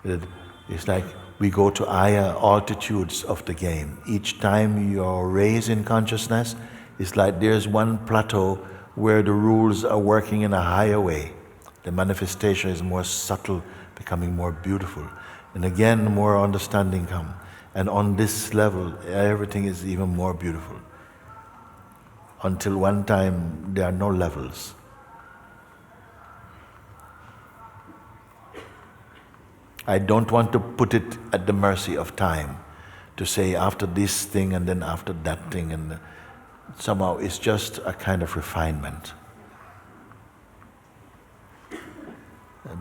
it's like we go to higher altitudes of the game. Each time you're raised in consciousness, it's like there's one plateau where the rules are working in a higher way. The manifestation is more subtle, becoming more beautiful. And again, more understanding comes. And on this level, everything is even more beautiful. Until one time, there are no levels. I don't want to put it at the mercy of time, to say after this thing and then after that thing, and somehow it's just a kind of refinement.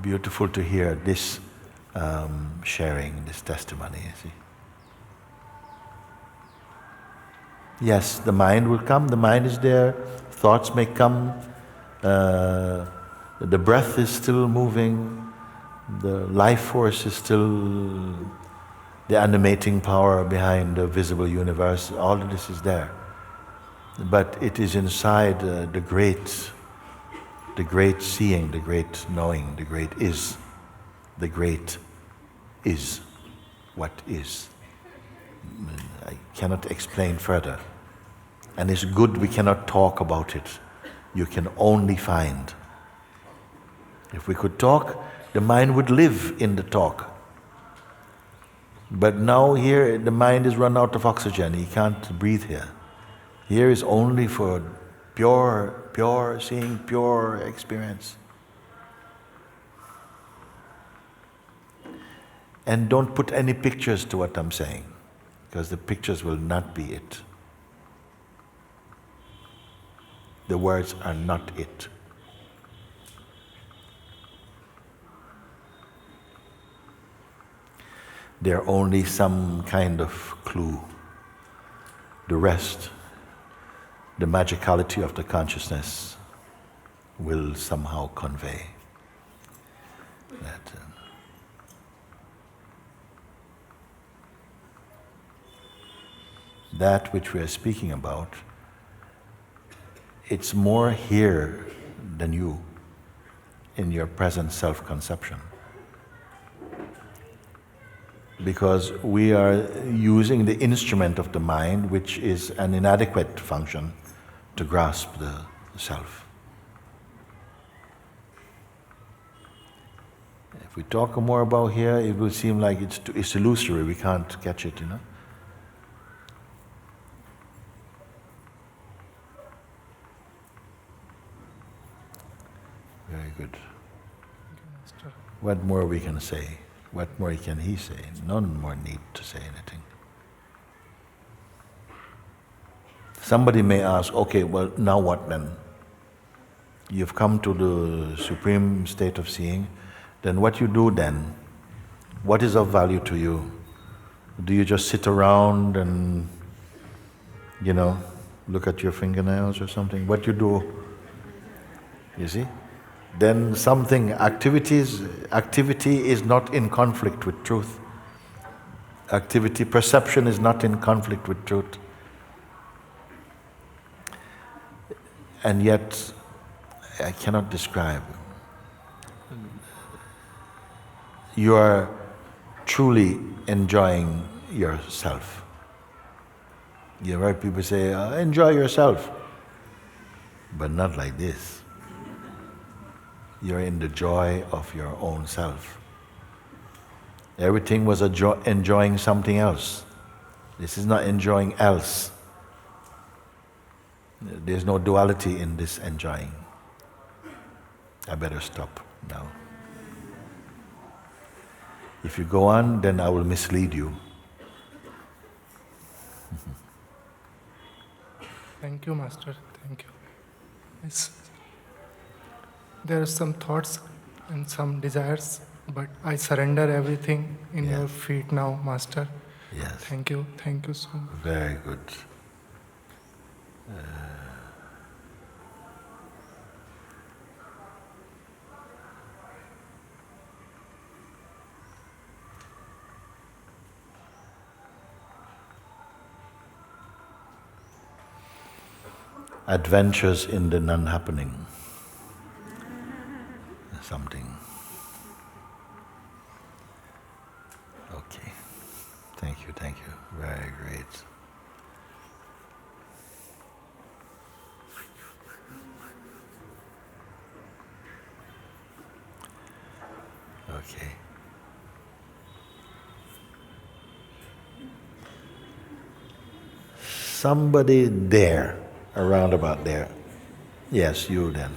Beautiful to hear this sharing, this testimony, you see. Yes, the mind will come, the mind is there, thoughts may come, the breath is still moving, the life force is still the animating power behind the visible universe, all of this is there. But it is inside the great seeing, the great knowing, the great is what is. I cannot explain further. And it's good we cannot talk about it. You can only find. If we could talk, the mind would live in the talk. But now here, the mind is run out of oxygen. He can't breathe here. Here is only for pure seeing, pure experience. And don't put any pictures to what I'm saying, because the pictures will not be it. The words are not it. They're only some kind of clue. The rest, the magicality of the consciousness, will somehow convey that. That which we are speaking about, it's more here than you in your present self-conception. Because we are using the instrument of the mind, which is an inadequate function to grasp the self. If we talk more about here, it will seem like it's illusory, we can't catch it, Very good. What more we can say? What more can he say? None more need to say anything. Somebody may ask, okay, well, now what then? You've come to the supreme state of seeing, then what you do then? What is of value to you? Do you just sit around and, look at your fingernails or something? What you do? You see? Then activity is not in conflict with truth. Perception is not in conflict with truth. And yet, I cannot describe. You are truly enjoying yourself. You heard people say, enjoy yourself. But not like this. You're in the joy of your own self. Everything was enjoying something else. This is not enjoying else. There's no duality in this enjoying. I better stop now. If you go on, then I will mislead you. Thank you, Master. Thank you. There are some thoughts and some desires, but I surrender everything in your feet now, Master. Yes. Thank you so much. Very good. Adventures in the non-happening. Something. Okay. Thank you. Very great. Okay. Somebody there, around about there. Yes, you then.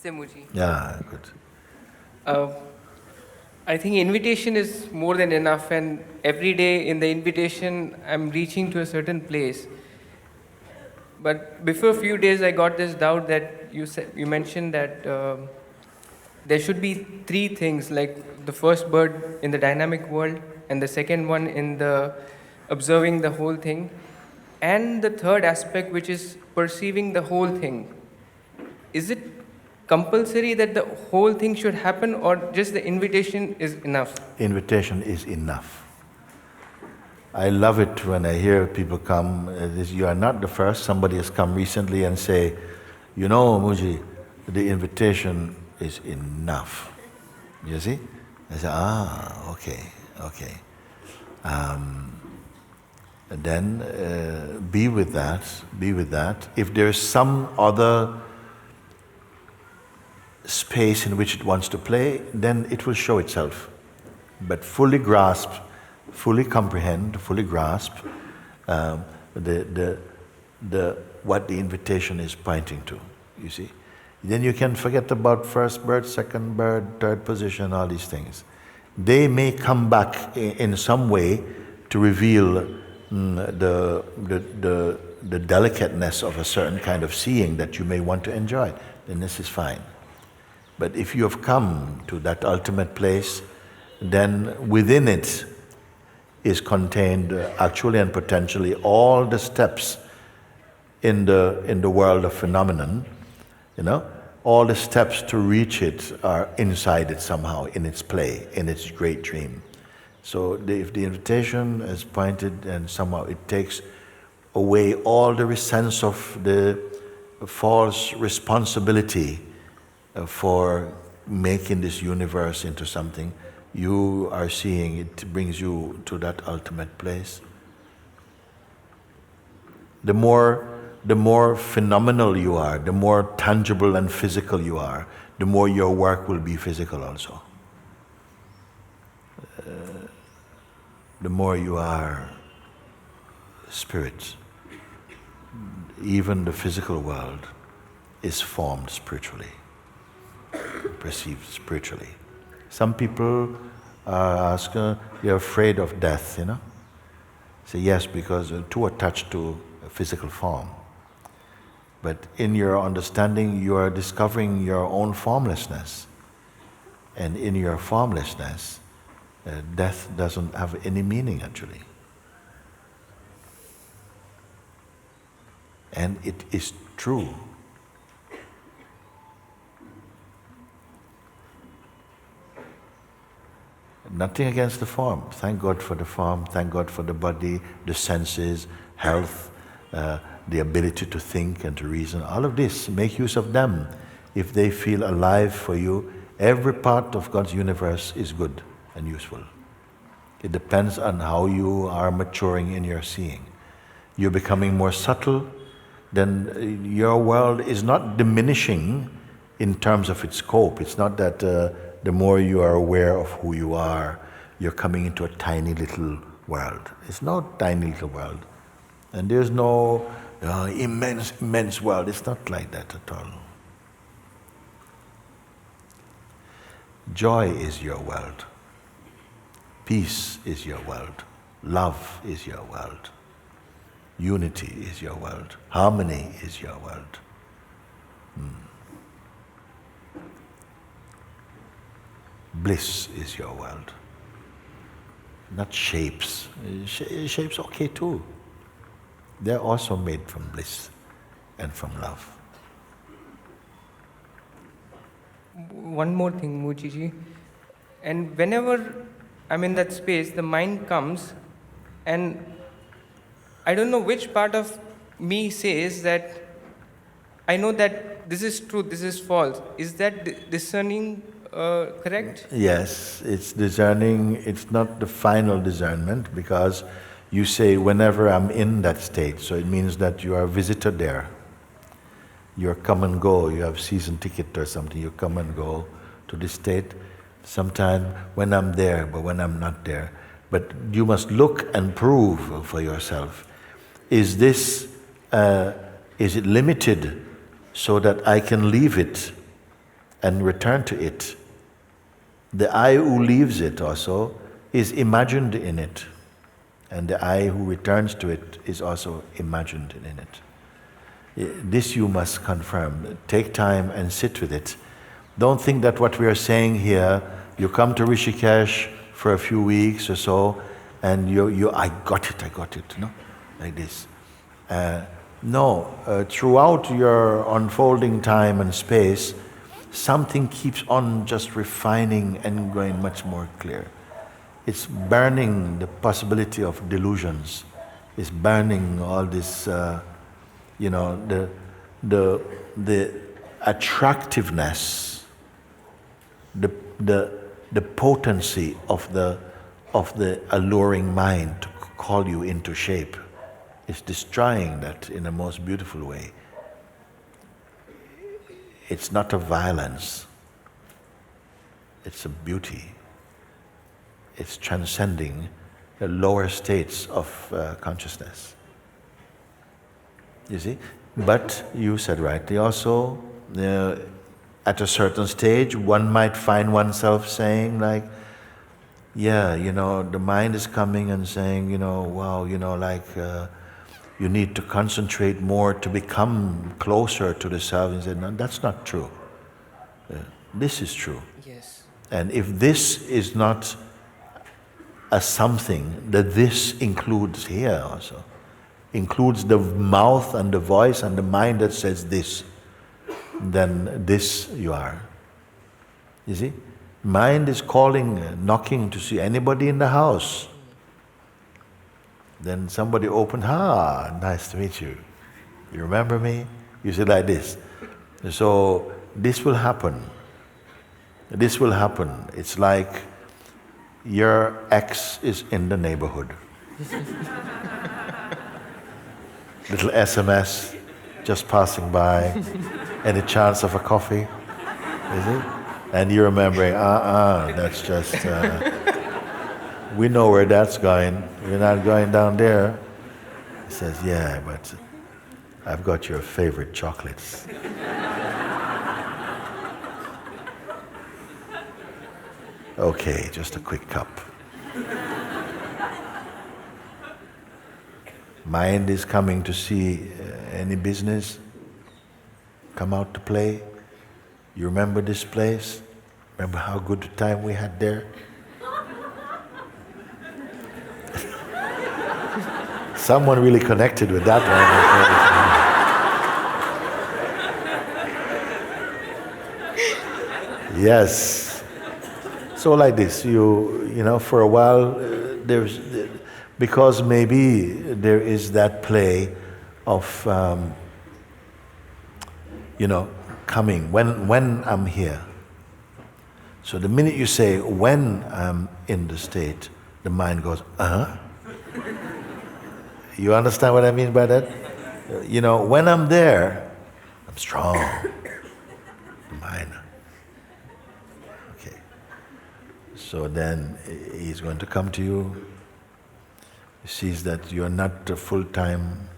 Mooji. Yeah, good. I think invitation is more than enough, and every day in the invitation I'm reaching to a certain place. But before a few days I got this doubt that you mentioned that there should be three things, like the first bird in the dynamic world, and the second one in the observing the whole thing, and the third aspect, which is perceiving the whole thing. Is it compulsory that the whole thing should happen, or just the invitation is enough? Invitation is enough. I love it when I hear people come. You are not the first. Somebody has come recently and say, Mooji, the invitation is enough. You see? I say, okay. And then be with that. If there's some other space in which it wants to play, then it will show itself. But fully grasp, fully comprehend, fully grasp what the invitation is pointing to, you see. Then you can forget about first bird, second bird, third position, all these things. They may come back in some way to reveal the delicateness of a certain kind of seeing that you may want to enjoy. Then this is fine. But if you have come to that ultimate place, then within it is contained actually and potentially all the steps in the world of phenomenon, all the steps to reach it are inside it somehow, in its play, in its great dream. So if the invitation is pointed and somehow it takes away all the sense of the false responsibility for making this universe into something, you are seeing it brings you to that ultimate place. The more phenomenal you are, the more tangible and physical you are, the more your work will be physical also. The more you are spirit, even the physical world is formed spiritually, perceived spiritually. Some people ask, you're afraid of death, Say yes, because you're too attached to a physical form. But in your understanding, you are discovering your own formlessness. And in your formlessness, death doesn't have any meaning actually. And it is true. Nothing against the form. Thank God for the form, thank God for the body, the senses, health, the ability to think and to reason. All of this, make use of them. If they feel alive for you, every part of God's universe is good and useful. It depends on how you are maturing in your seeing. You're becoming more subtle, then your world is not diminishing in terms of its scope. It's not that the more you are aware of who you are, you're coming into a tiny little world. It's no tiny little world. And there's no immense world. It's not like that at all. Joy is your world. Peace is your world. Love is your world. Unity is your world. Harmony is your world. Bliss is your world. Not shapes. Shapes okay too. They're also made from bliss and from love. One more thing, Mooji. And whenever I'm in that space, the mind comes and I don't know which part of me says that I know that this is true, this is false. Is that discerning correct? Yes, it's discerning. It's not the final discernment because you say, whenever I'm in that state, so it means that you are a visitor there. You come and go, you have season ticket or something, you come and go to this state sometime when I'm there, but when I'm not there. But you must look and prove for yourself. Is this, is it limited so that I can leave it and return to it? The I who leaves it also is imagined in it. And the I who returns to it is also imagined in it. This you must confirm. Take time and sit with it. Don't think that what we are saying here, you come to Rishikesh for a few weeks or so, and I got it, no? Like this. No, throughout your unfolding time and space, something keeps on just refining and going much more clear. It's burning the possibility of delusions. It's burning all this, the attractiveness, the potency of the alluring mind to call you into shape. It's destroying that in a most beautiful way. It's not a violence. It's a beauty. It's transcending the lower states of consciousness. You see? But you said rightly also, at a certain stage, one might find oneself saying like, yeah, the mind is coming and saying, wow, you need to concentrate more to become closer to the self. And say, no, that's not true. This is true. Yes. And if this is not a something, that this includes here also, includes the mouth and the voice and the mind that says this, then this you are. You see? Mind is calling, knocking to see anybody in the house. Then somebody opened, nice to meet you. You remember me? You say like this. So this will happen. This will happen. It's like your ex is in the neighborhood. Little SMS, just passing by. Any chance of a coffee? Is it? And you're remembering, that's just, we know where that's going. We're not going down there. He says, yeah, but I've got your favorite chocolates. Okay, just a quick cup. Mind is coming to see any business. Come out to play. You remember this place? Remember how good a time we had there? Someone really connected with that one. Yes. So like this, for a while, because maybe there is that play of, coming, when I'm here. So the minute you say, when I'm in the state, the mind goes, You understand what I mean by that? When I'm there, I'm strong. The mind. Okay. So then he's going to come to you. He sees that you're not a full-time.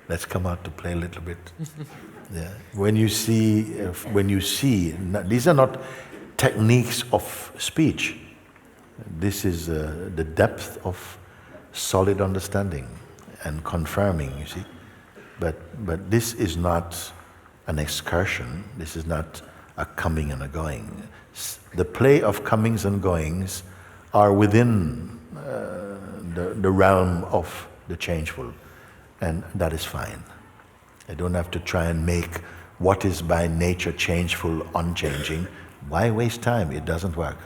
Let's come out to play a little bit. Yeah. When you see, these are not techniques of speech. This is the depth of solid understanding and confirming, you see. But this is not an excursion. This is not a coming and a going. The play of comings and goings are within the realm of the changeful, and that is fine. I don't have to try and make what is by nature changeful unchanging. Why waste time? It doesn't work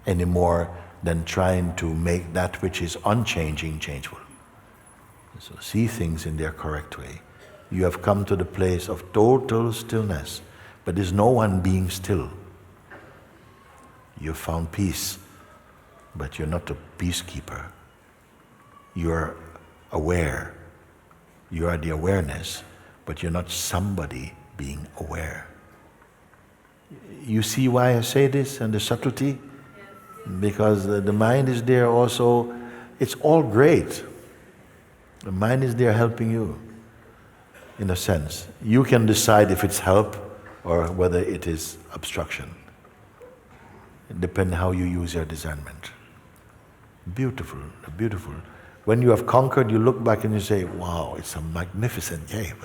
any more than trying to make that which is unchanging changeful. So see things in their correct way. You have come to the place of total stillness, but there's no one being still. You've found peace, but you're not a peacekeeper. You're aware. You are the awareness, but you're not somebody being aware. You see why I say this and the subtlety? Because the mind is there also. It's all great. The mind is there helping you, in a sense. You can decide if it's help or whether it is obstruction. It depends how you use your discernment. Beautiful, beautiful. When you have conquered, you look back and you say, wow, it's a magnificent game.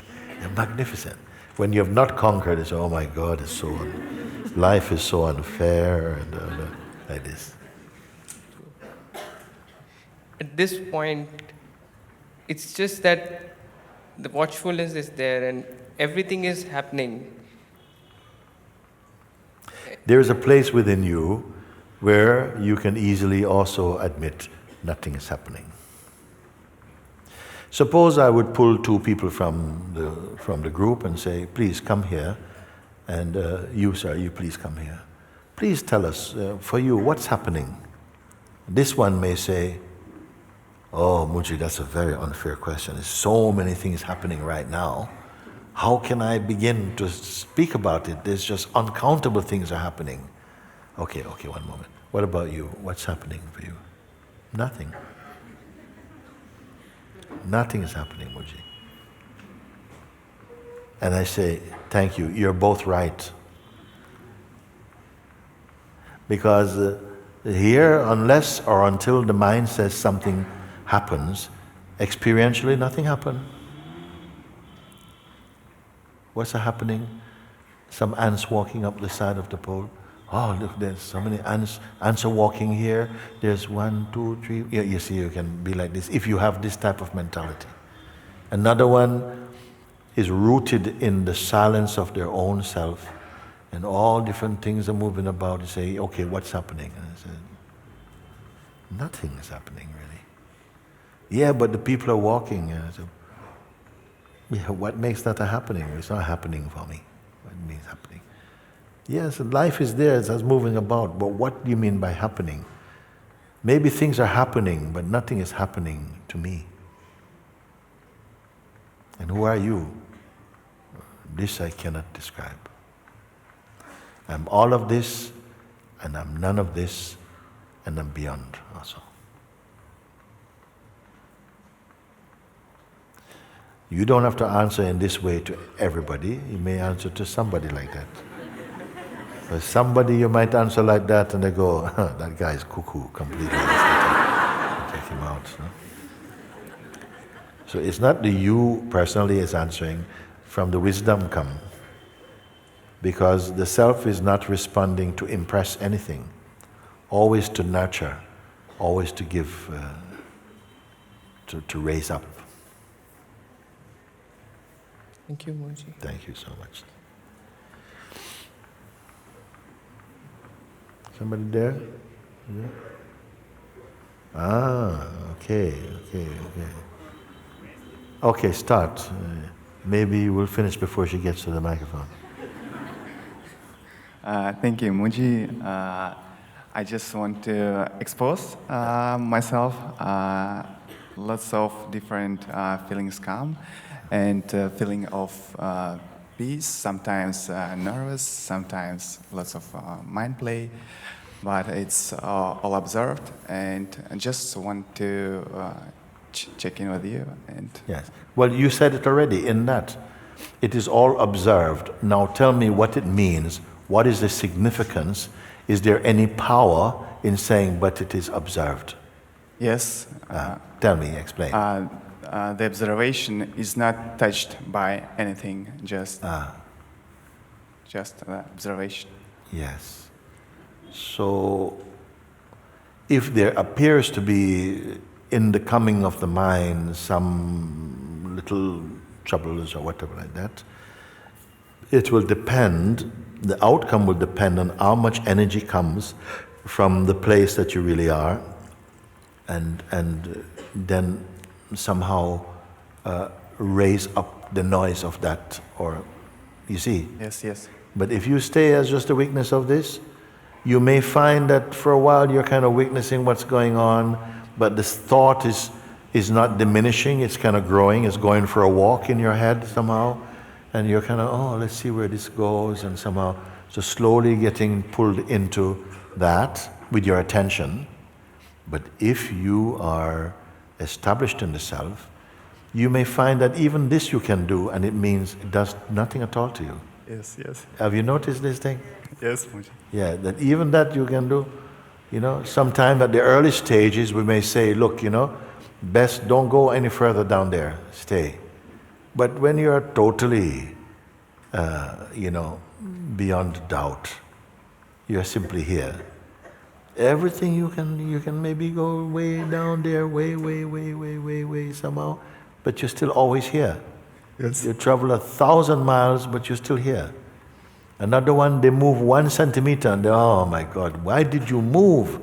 Magnificent. When you have not conquered, it's, oh my God, life is so unfair, and like this. At this point, it's just that the watchfulness is there and everything is happening. There is a place within you where you can easily also admit nothing is happening. Suppose I would pull two people from the group and say, please come here, and you, sir, you please come here. Please tell us, for you, what's happening? This one may say, oh, Mooji, that's a very unfair question. There's so many things happening right now. How can I begin to speak about it? There's just uncountable things are happening. Okay, one moment. What about you? What's happening for you? Nothing. Nothing is happening, Mooji. And I say, thank you, you're both right. Because here, unless or until the mind says something happens, experientially nothing happened. What's happening? Some ants walking up the side of the pole. Oh, look, there's so many ants. Ants are walking here. There's 1, 2, 3. Yeah, you see, you can be like this if you have this type of mentality. Another one is rooted in the silence of their own self, and all different things are moving about. You say, okay, what's happening? And I said, nothing is happening really. Yeah, but the people are walking. And I said, yeah, what makes that a happening? It's not happening for me. What means happening? Yes, life is there, it's moving about, but what do you mean by happening? Maybe things are happening, but nothing is happening to me. And who are you? This I cannot describe. I'm all of this, and I'm none of this, and I'm beyond also. You don't have to answer in this way to everybody. You may answer to somebody like that. But somebody you might answer like that and they go, that guy is cuckoo completely. Take him out. No? So it's not the you personally is answering, from the wisdom come. Because the self is not responding to impress anything. Always to nurture, always to give, to raise up. Thank you, Mooji. Thank you so much. Somebody there? Yeah. Ah, okay. Okay, start. Maybe we'll finish before she gets to the microphone. Thank you, Mooji. I just want to expose myself. Lots of different feelings come, and feeling of peace, sometimes nervous, sometimes lots of mind play, but it's all observed, and I just want to check in with you. And yes. Well, you said it already in that. It is all observed. Now tell me what it means. What is the significance? Is there any power in saying, but it is observed? yes, Tell me, explain. the observation is not touched by anything, just observation. Yes. So, if there appears to be in the coming of the mind some little troubles or whatever like that, it will depend, the outcome will depend on how much energy comes from the place that you really are, and then somehow raise up the noise of that, or, you see? Yes. But if you stay as just a witness of this, you may find that for a while you're kind of witnessing what's going on, but this thought is not diminishing, it's kind of growing, it's going for a walk in your head somehow, and you're kind of, oh, let's see where this goes, and somehow, so slowly getting pulled into that with your attention. But if you are established in the self, you may find that even this you can do, and it means it does nothing at all to you. Yes. Have you noticed this thing? Yes, Mooji. Yeah, that even that you can do. Sometime at the early stages we may say, look, best don't go any further down there, stay. But when you're totally, beyond doubt, you're simply here. Everything you can maybe go way down there, way somehow, but you're still always here. Yes. You travel 1,000 miles, but you're still here. Another one, they move 1 centimeter, and they, oh my God, why did you move?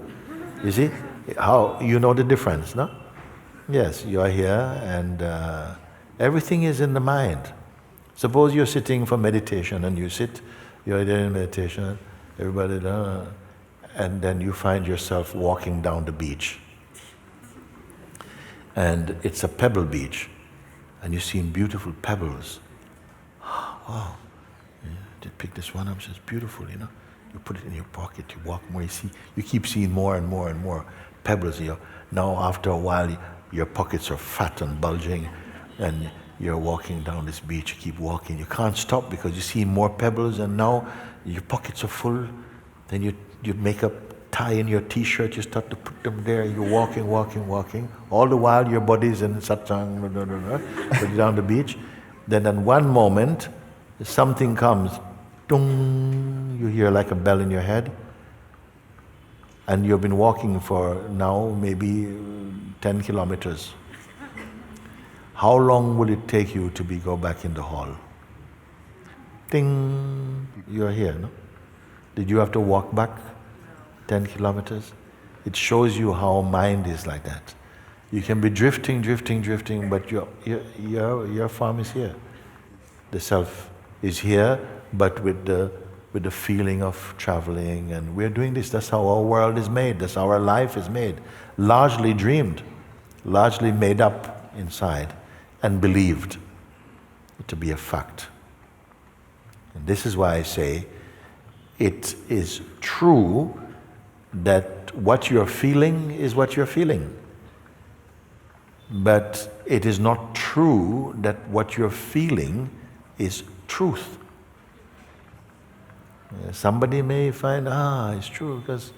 You see how you know the difference, no? Yes, you are here, and everything is in the mind. Suppose you're sitting for meditation, and you're there in meditation, everybody, and then you find yourself walking down the beach. And it's a pebble beach, and you're seeing beautiful pebbles. wow, did pick this one up, it's beautiful, you know. You put it in your pocket, you walk more, you keep seeing more and more and more pebbles. Now after a while, your pockets are fat and bulging, and you're walking down this beach, you keep walking, you can't stop because you see more pebbles, and now your pockets are full. Then you make a tie in your t-shirt, you start to put them there, you're walking. All the while your body's in Satsang, going down the beach. Then at one moment, something comes, dong, you hear like a bell in your head, and you've been walking for now maybe 10 kilometers. How long will it take you to go back in the hall? Ding, you're here, no? Did you have to walk back 10 kilometers? It shows you how mind is like that. You can be drifting, but your farm is here. The self is here, but with the feeling of traveling, and we're doing this. That's how our world is made. That's how our life is made. Largely dreamed, largely made up inside, and believed to be a fact. And this is why I say it is true that what you're feeling is what you're feeling. But it is not true that what you're feeling is truth. Somebody may find, it's true because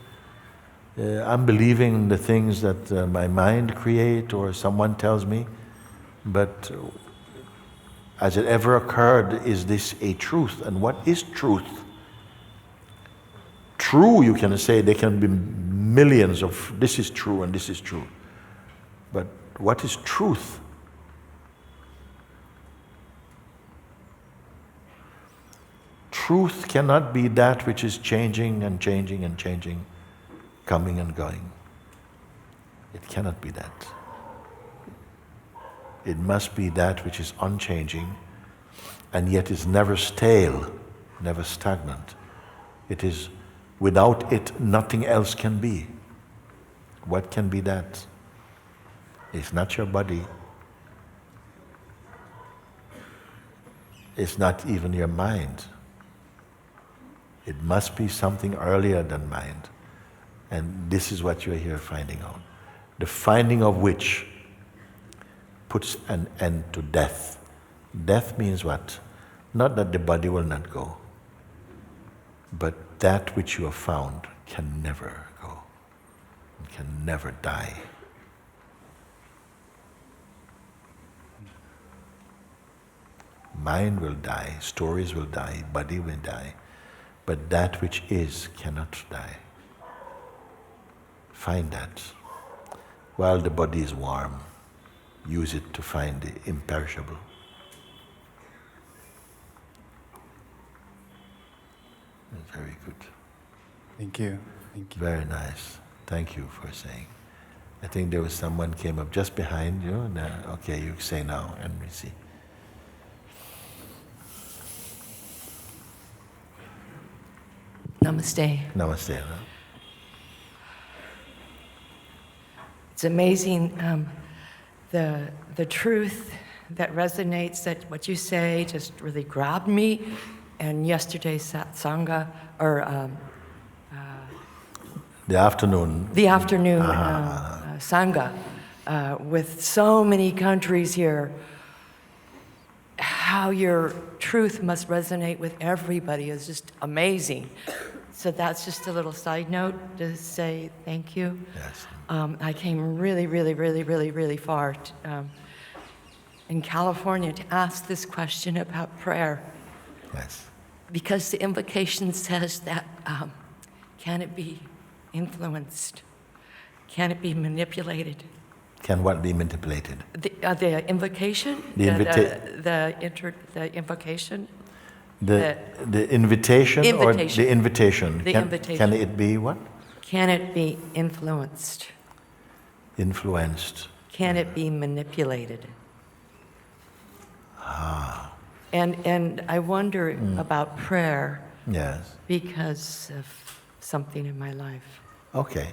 I'm believing the things that my mind creates or someone tells me, but has it ever occurred, is this a truth? And what is truth? True, you can say, there can be millions of this is true and this is true. But what is truth? Truth cannot be that which is changing and changing and changing, coming and going. It cannot be that. It must be that which is unchanging and yet is never stale, never stagnant. It is, without it, nothing else can be. What can be that? It's not your body. It's not even your mind. It must be something earlier than mind. And this is what you're here finding out. The finding of which puts an end to death. Death means what? Not that the body will not go, but that which you have found can never go, can never die. Mind will die, stories will die, body will die, but that which is cannot die. Find that. While the body is warm, use it to find the imperishable. That's very good. Thank you. Thank you. Very nice. Thank you for saying. I think there was someone came up just behind you. Okay, you say now and we see. Namaste. Namaste. Huh? It's amazing the truth that resonates, that what you say just really grabbed me. And yesterday's Sangha, or the afternoon Sangha, with so many countries here, how your truth must resonate with everybody is just amazing. So that's just a little side note to say thank you. Yes. I came really far in California to ask this question about prayer. Yes. Because the invocation says that, can it be influenced? Can it be manipulated? Can what be manipulated? The invocation? The invocation? The invitation or the invitation? The invitation. Can it be what? Can it be influenced? Influenced. Can it be manipulated? And I wonder about prayer. Yes. Because of something in my life. Okay.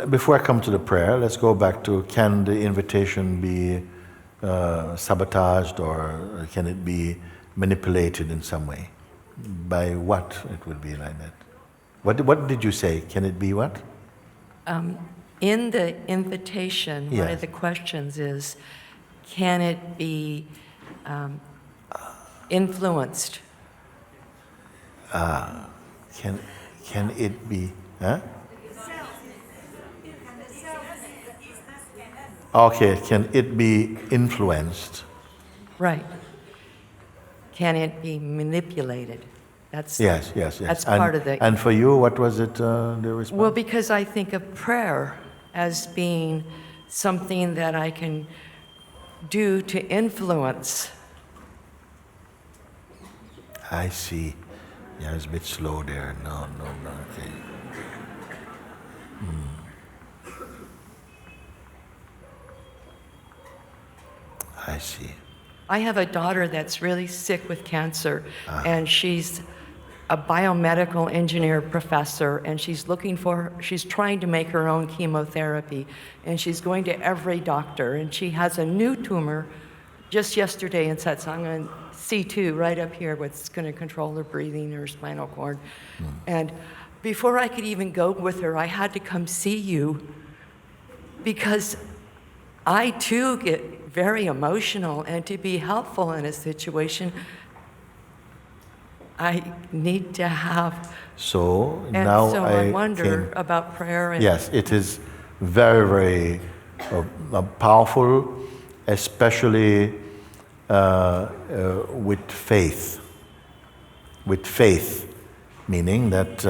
Before I come to the prayer, let's go back to, can the invitation be sabotaged, or can it be manipulated in some way. By what it would be like that? What did you say? Can it be what? In the invitation, one Yes. of the questions is, can it be influenced? Can it be? Huh? Okay, can it be influenced? Right. Can it be manipulated? That's Yes. That's and, part of the. And for you, what was it? The response? Well, because I think of prayer as being something that I can do to influence. I see. Yeah, it's a bit slow there. No. Okay. I see. I have a daughter that's really sick with cancer, and she's a biomedical engineer professor, and she's trying to make her own chemotherapy, and she's going to every doctor, and she has a new tumor just yesterday in Satsang, and C2 right up here, what's going to control her breathing, her spinal cord. And before I could even go with her, I had to come see you because I too get very emotional, and to be helpful in a situation, I need to have. So And now so I wonder can, about prayer. And yes, it is very, very powerful, especially with faith. With faith, meaning that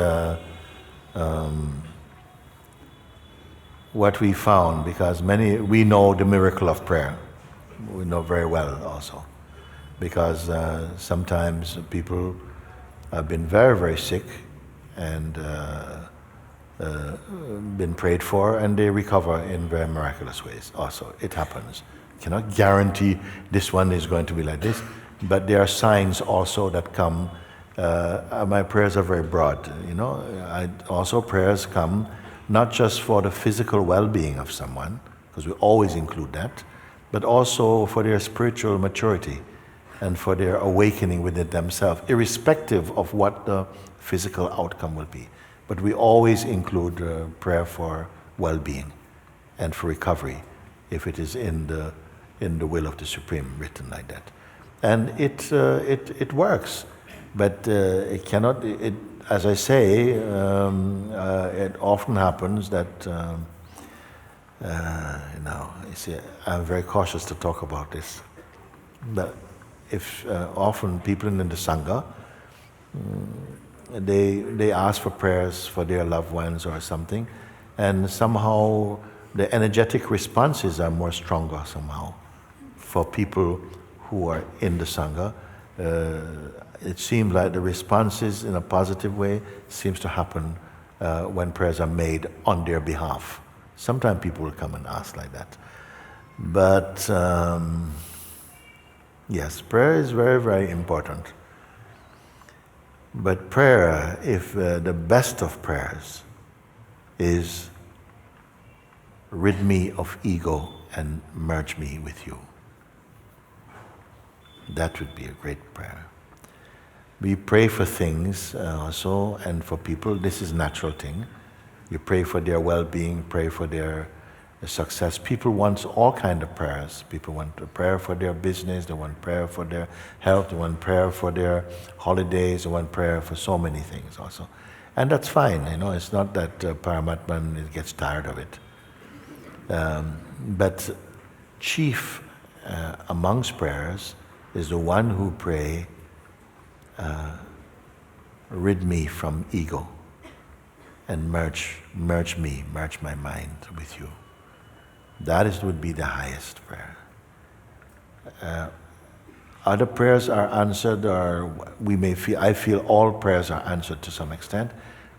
what we found, because we know the miracle of prayer. We know very well also, because sometimes people have been very, very sick and been prayed for, and they recover in very miraculous ways also. It happens. Cannot guarantee this one is going to be like this, but there are signs also that come. My prayers are very broad, also prayers come not just for the physical well-being of someone, because we always include that, but also for their spiritual maturity and for their awakening within themselves, irrespective of what the physical outcome will be. But we always include prayer for well-being and for recovery, if it is in the will of the Supreme, written like that. And it works, but it cannot. As I say, it often happens that I'm very cautious to talk about this. But if often people in the Sangha, they ask for prayers for their loved ones or something, and somehow the energetic responses are more stronger somehow for people who are in the Sangha. It seems like the responses in a positive way seems to happen when prayers are made on their behalf. Sometimes people will come and ask like that. But yes, prayer is very, very important. But prayer, if the best of prayers is rid me of ego and merge me with you, that would be a great prayer. We pray for things also, and for people, this is a natural thing. You pray for their well-being, pray for their success. People want all kinds of prayers. People want a prayer for their business, they want prayer for their health, they want prayer for their holidays, they want prayer for so many things also. And that's fine, it's not that Paramatman gets tired of it. But chief amongst prayers is the one who pray, rid me from ego and merge my mind with you. That would be the highest prayer. Other prayers are answered, or I feel all prayers are answered to some extent,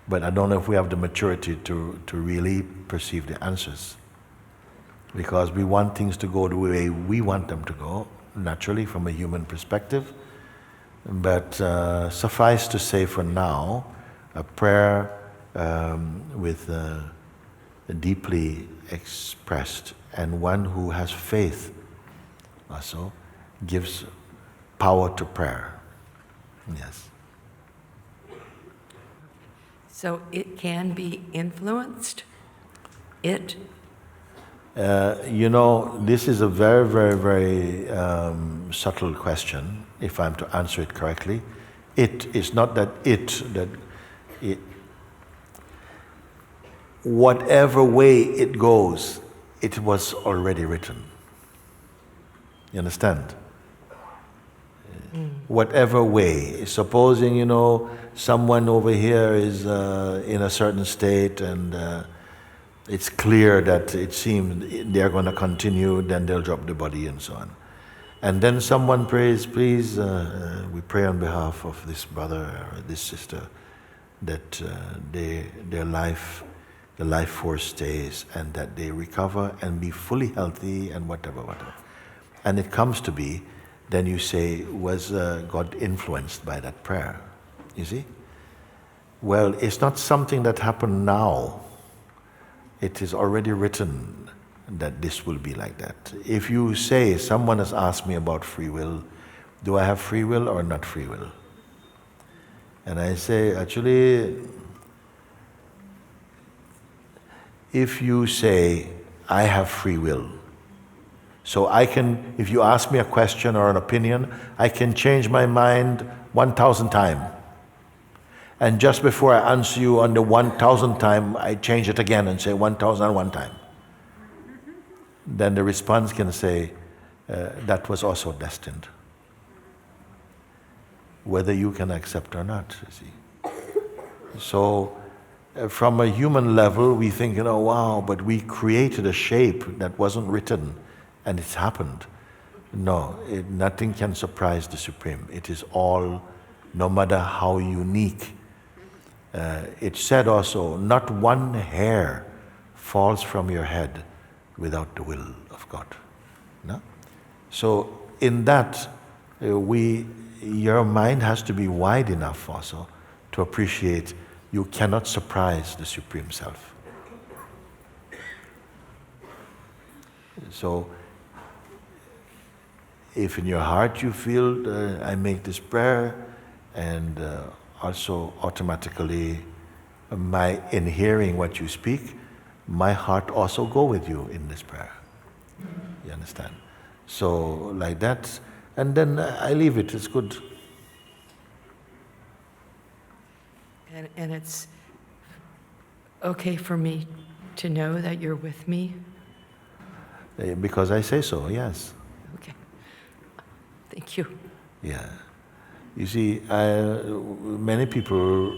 but I don't know if we have the maturity to really perceive the answers. Because we want things to go the way we want them to go, naturally from a human perspective. But suffice to say for now, a prayer with deeply expressed, and one who has faith also gives power to prayer. Yes. So it can be influenced? It? This is a very, very, very subtle question, if I'm to answer it correctly. It is not that it, whatever way it goes, it was already written. You understand? Whatever way. Supposing, someone over here is in a certain state and it's clear that it seems they're going to continue, then they'll drop the body and so on. And then someone prays, please, we pray on behalf of this brother or this sister that their life, the life force stays and that they recover and be fully healthy and whatever. And it comes to be, then you say, was God influenced by that prayer? You see? Well, it's not something that happened now. It is already written that this will be like that. If you say, someone has asked me about free will, do I have free will or not free will? And I say, actually, if you say, I have free will, so I can, if you ask me a question or an opinion, I can change my mind 1,000 times. And just before I answer you on the 1,000th time, I change it again and say 1,001 time. Then the response can say, that was also destined. Whether you can accept or not, you see. So, from a human level, we think, wow, but we created a shape that wasn't written, and it's happened. No, nothing can surprise the Supreme. It is all, no matter how unique. It's said also, not one hair falls from your head without the will of God. No? So in that, your mind has to be wide enough also to appreciate you cannot surprise the Supreme Self. So if in your heart you feel, I make this prayer, and also automatically, in hearing what you speak, my heart also go with you in this prayer. You understand? So like that, and then I leave it, it's good. And it's okay for me to know that you're with me? Because I say so, yes. Okay. Thank you. Yeah. You see, many people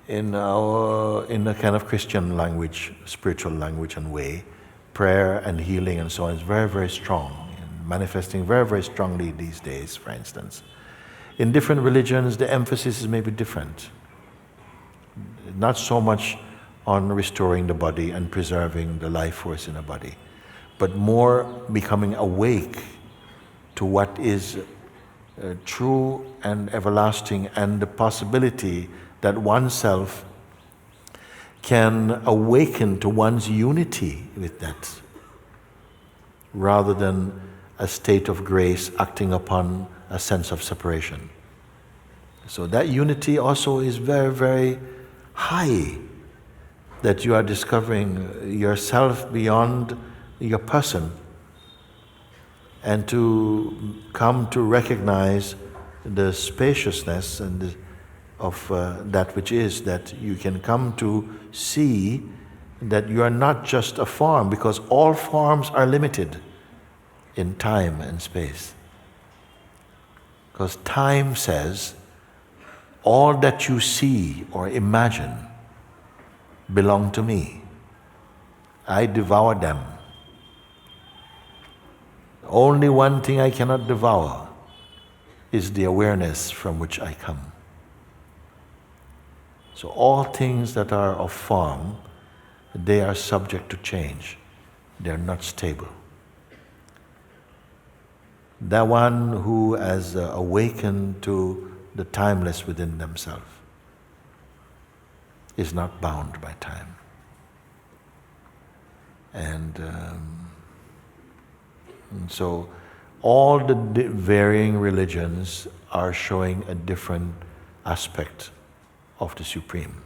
in the kind of Christian language, spiritual language and way, prayer and healing and so on is very, very strong, and manifesting very, very strongly these days, for instance. In different religions, the emphasis is maybe different. Not so much on restoring the body and preserving the life force in the body, but more becoming awake to what is true and everlasting, and the possibility that oneself can awaken to one's unity with that, rather than a state of grace acting upon a sense of separation. So that unity also is very, very high, that you are discovering yourself beyond your person, and to come to recognize the spaciousness and of that which is, that you can come to see that you are not just a form, because all forms are limited in time and space. Because time says, all that you see or imagine belong to me. I devour them. Only one thing I cannot devour is the awareness from which I come. So all things that are of form, they are subject to change. They are not stable. The one who has awakened to the timeless within themselves is not bound by time. And so all the varying religions are showing a different aspect of the Supreme.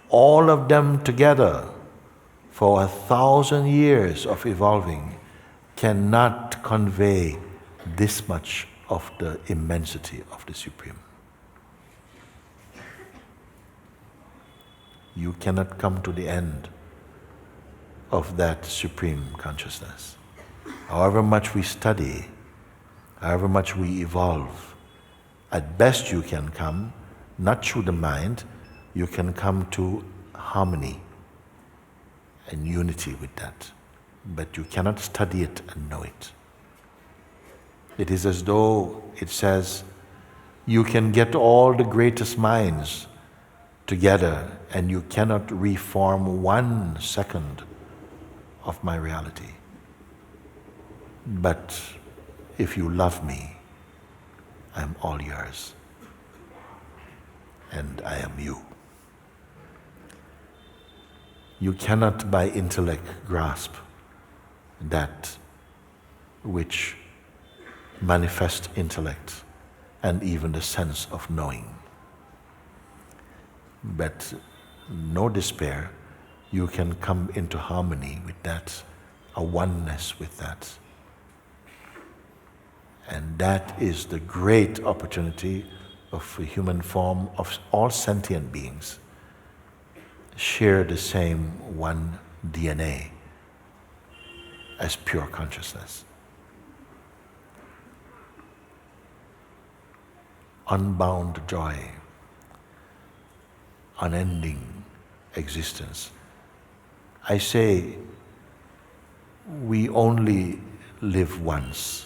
All of them together, for 1,000 years of evolving, cannot convey this much of the immensity of the Supreme. You cannot come to the end of that Supreme consciousness. However much we study, however much we evolve, at best you can come, not through the mind, you can come to harmony and unity with that. But you cannot study it and know it. It is as though it says, you can get all the greatest minds together and you cannot reform 1 second of my reality. But if you love me, I'm all yours. And I am you. You cannot by intellect grasp that which manifests intellect and even the sense of knowing. But no despair, you can come into harmony with that, a oneness with that. And that is the great opportunity of the human form, of all sentient beings, share the same one DNA as pure consciousness. Unbound joy, unending existence. I say, we only live once,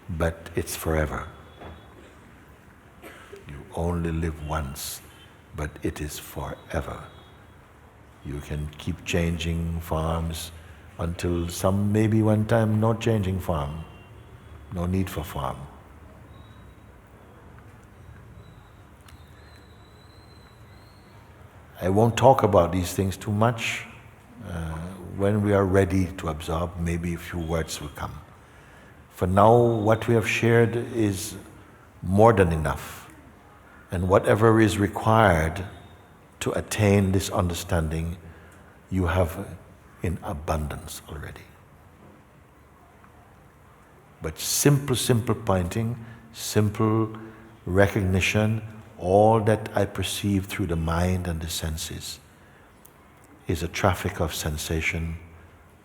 but it's forever. You only live once, but it is forever. You can keep changing forms until some, maybe one time, no changing form, no need for form. I won't talk about these things too much. When we are ready to absorb, maybe a few words will come. For now, what we have shared is more than enough. And whatever is required to attain this understanding, you have in abundance already. But simple pointing, simple recognition, all that I perceive through the mind and the senses is a traffic of sensation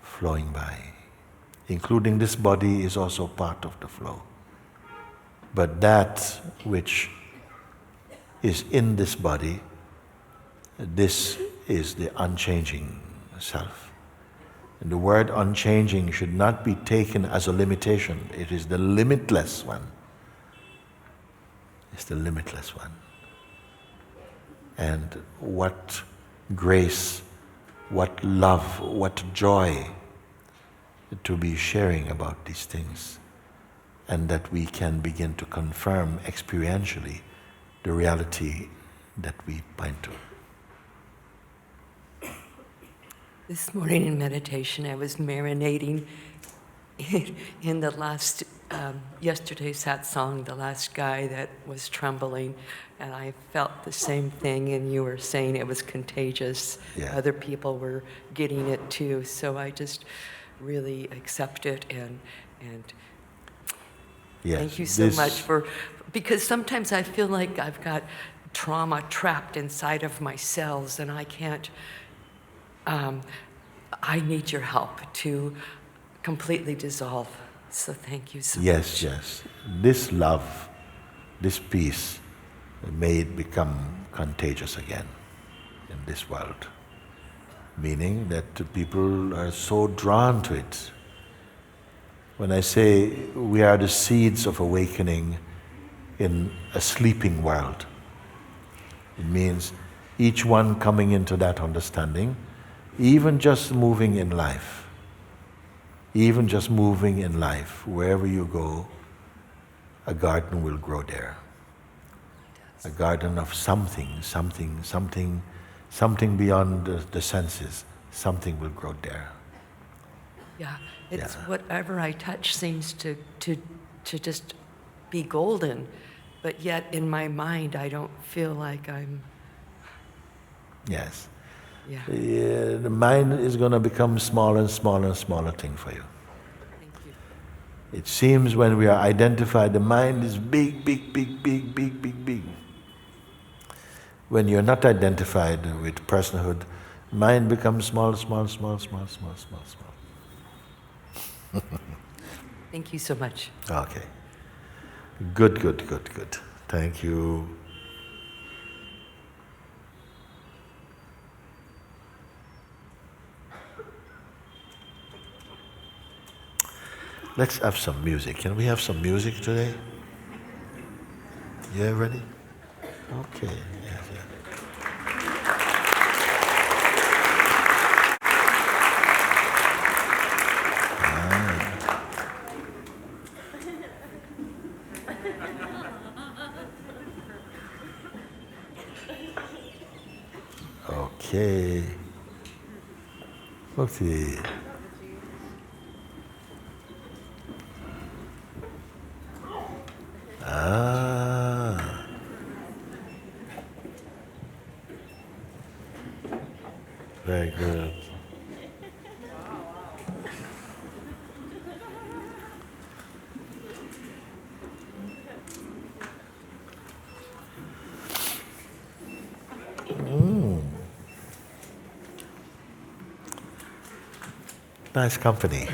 flowing by. Including this body is also part of the flow. But that which is in this body, this is the unchanging self. And the word unchanging should not be taken as a limitation. It is the limitless one. It's the limitless one. And what grace, what love, what joy to be sharing about these things, and that we can begin to confirm experientially the reality that we point to. This morning in meditation, I was marinating in the last, yesterday's satsang, the last guy that was trembling, and I felt the same thing, and you were saying it was contagious. Yeah. Other people were getting it too, so I just really accept it and Yes, thank you so much because sometimes I feel like I've got trauma trapped inside of my cells and I can't, I need your help to completely dissolve. So thank you so much. Yes. This love, this peace, may it become contagious again in this world. Meaning that people are so drawn to it. When I say we are the seeds of awakening in a sleeping world, it means each one coming into that understanding, even just moving in life, wherever you go, a garden will grow there. A garden of something beyond the senses, something will grow there. Yeah, it's Yeah. whatever I touch seems to just be golden, but yet in my mind I don't feel like I'm. Yes. Yeah. The mind is going to become smaller and smaller and smaller thing for you. Thank you. It seems when we are identified, the mind is big, big, big, big, big, big, big. When you're not identified with personhood, mind becomes small, small, small, small, small, small, small. Thank you so much. Okay. Good, good, good, good. Thank you. Let's have some music. Can we have some music today? Yeah, ready? Okay. Yes, yeah. Okay. Mukti. Ah. Very good. Nice company.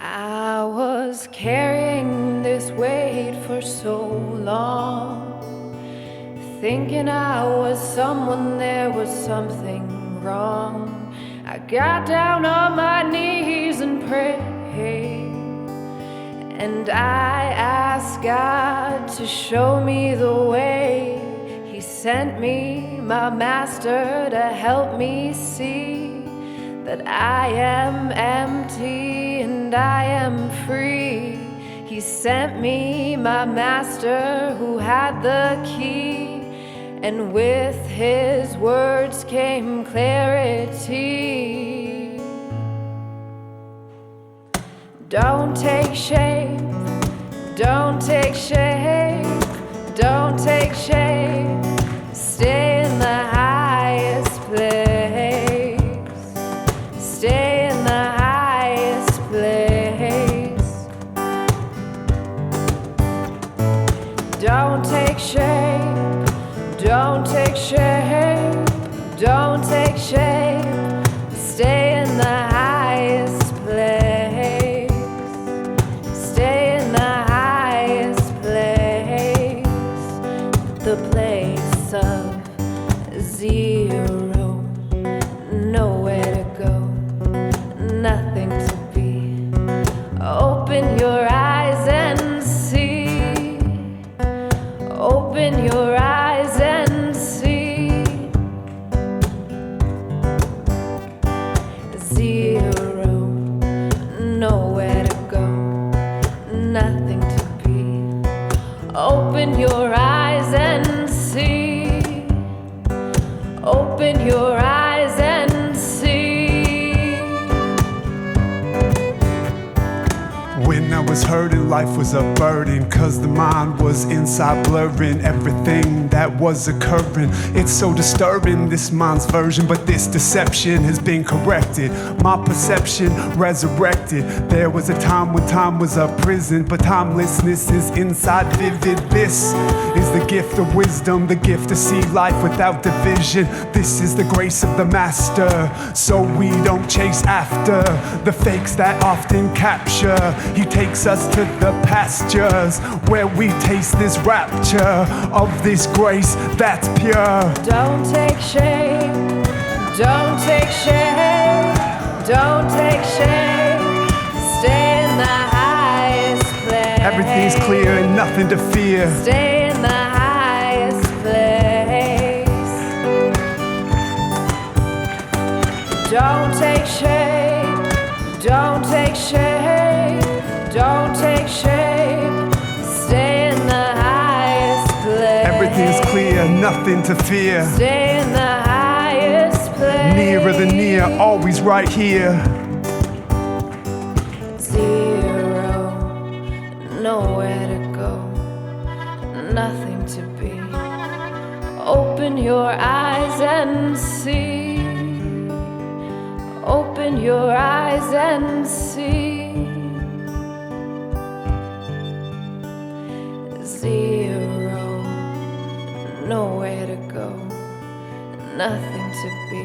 I was carrying this weight for so long, thinking I was someone, there was something wrong. I got down on my knees and prayed, and I asked God to show me the way. He sent me my master to help me see that I am empty and I am free. He sent me my master who had the key, and with his words came clarity. Don't take shape, don't take shape, don't take shape. Stay in the highest place. Stay in the highest place. Don't take shape, don't take shape, don't take shape. Stay in the highest place. Stay in the highest place. The place of zero, nowhere to go, nothing to be. Open your eyes and see. Open your eyes and see. Zero, nowhere to go, nothing to be. Open your eyes and see. Open your eyes and see. When I was hurting, life was a burden, cause the mind was inside blurring everything that was occurring. It's so disturbing, this mind's version, but this deception has been corrected. My perception resurrected. There was a time when time was a prison, but timelessness is inside vivid. This is the gift of wisdom, the gift to see life without division. This is the grace of the master, so we don't chase after the fakes that often capture. He takes us to the pastures where we taste this rapture of this grace that's pure. Don't take shame, don't take shame, don't take shame. Stay in the highest place. Everything's clear and nothing to fear. Stay in the highest place. Don't take shame, don't take shame, don't take shame. Stay in the highest place. Everything's clear, nothing to fear. Stay in the highest place. Nearer than near, always right here. Zero, nowhere to go, nothing to be. Open your eyes and see. Open your eyes and see. Zero, nowhere to go, nothing to be.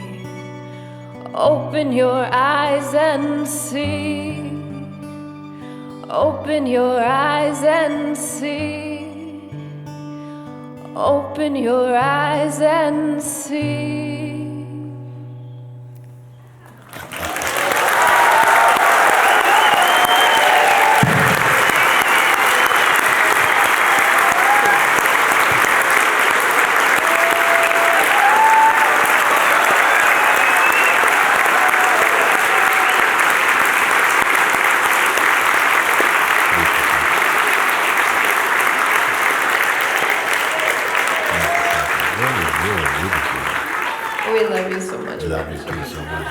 Open your eyes and see. Open your eyes and see. Open your eyes and see. We love you so much. Love you too so much.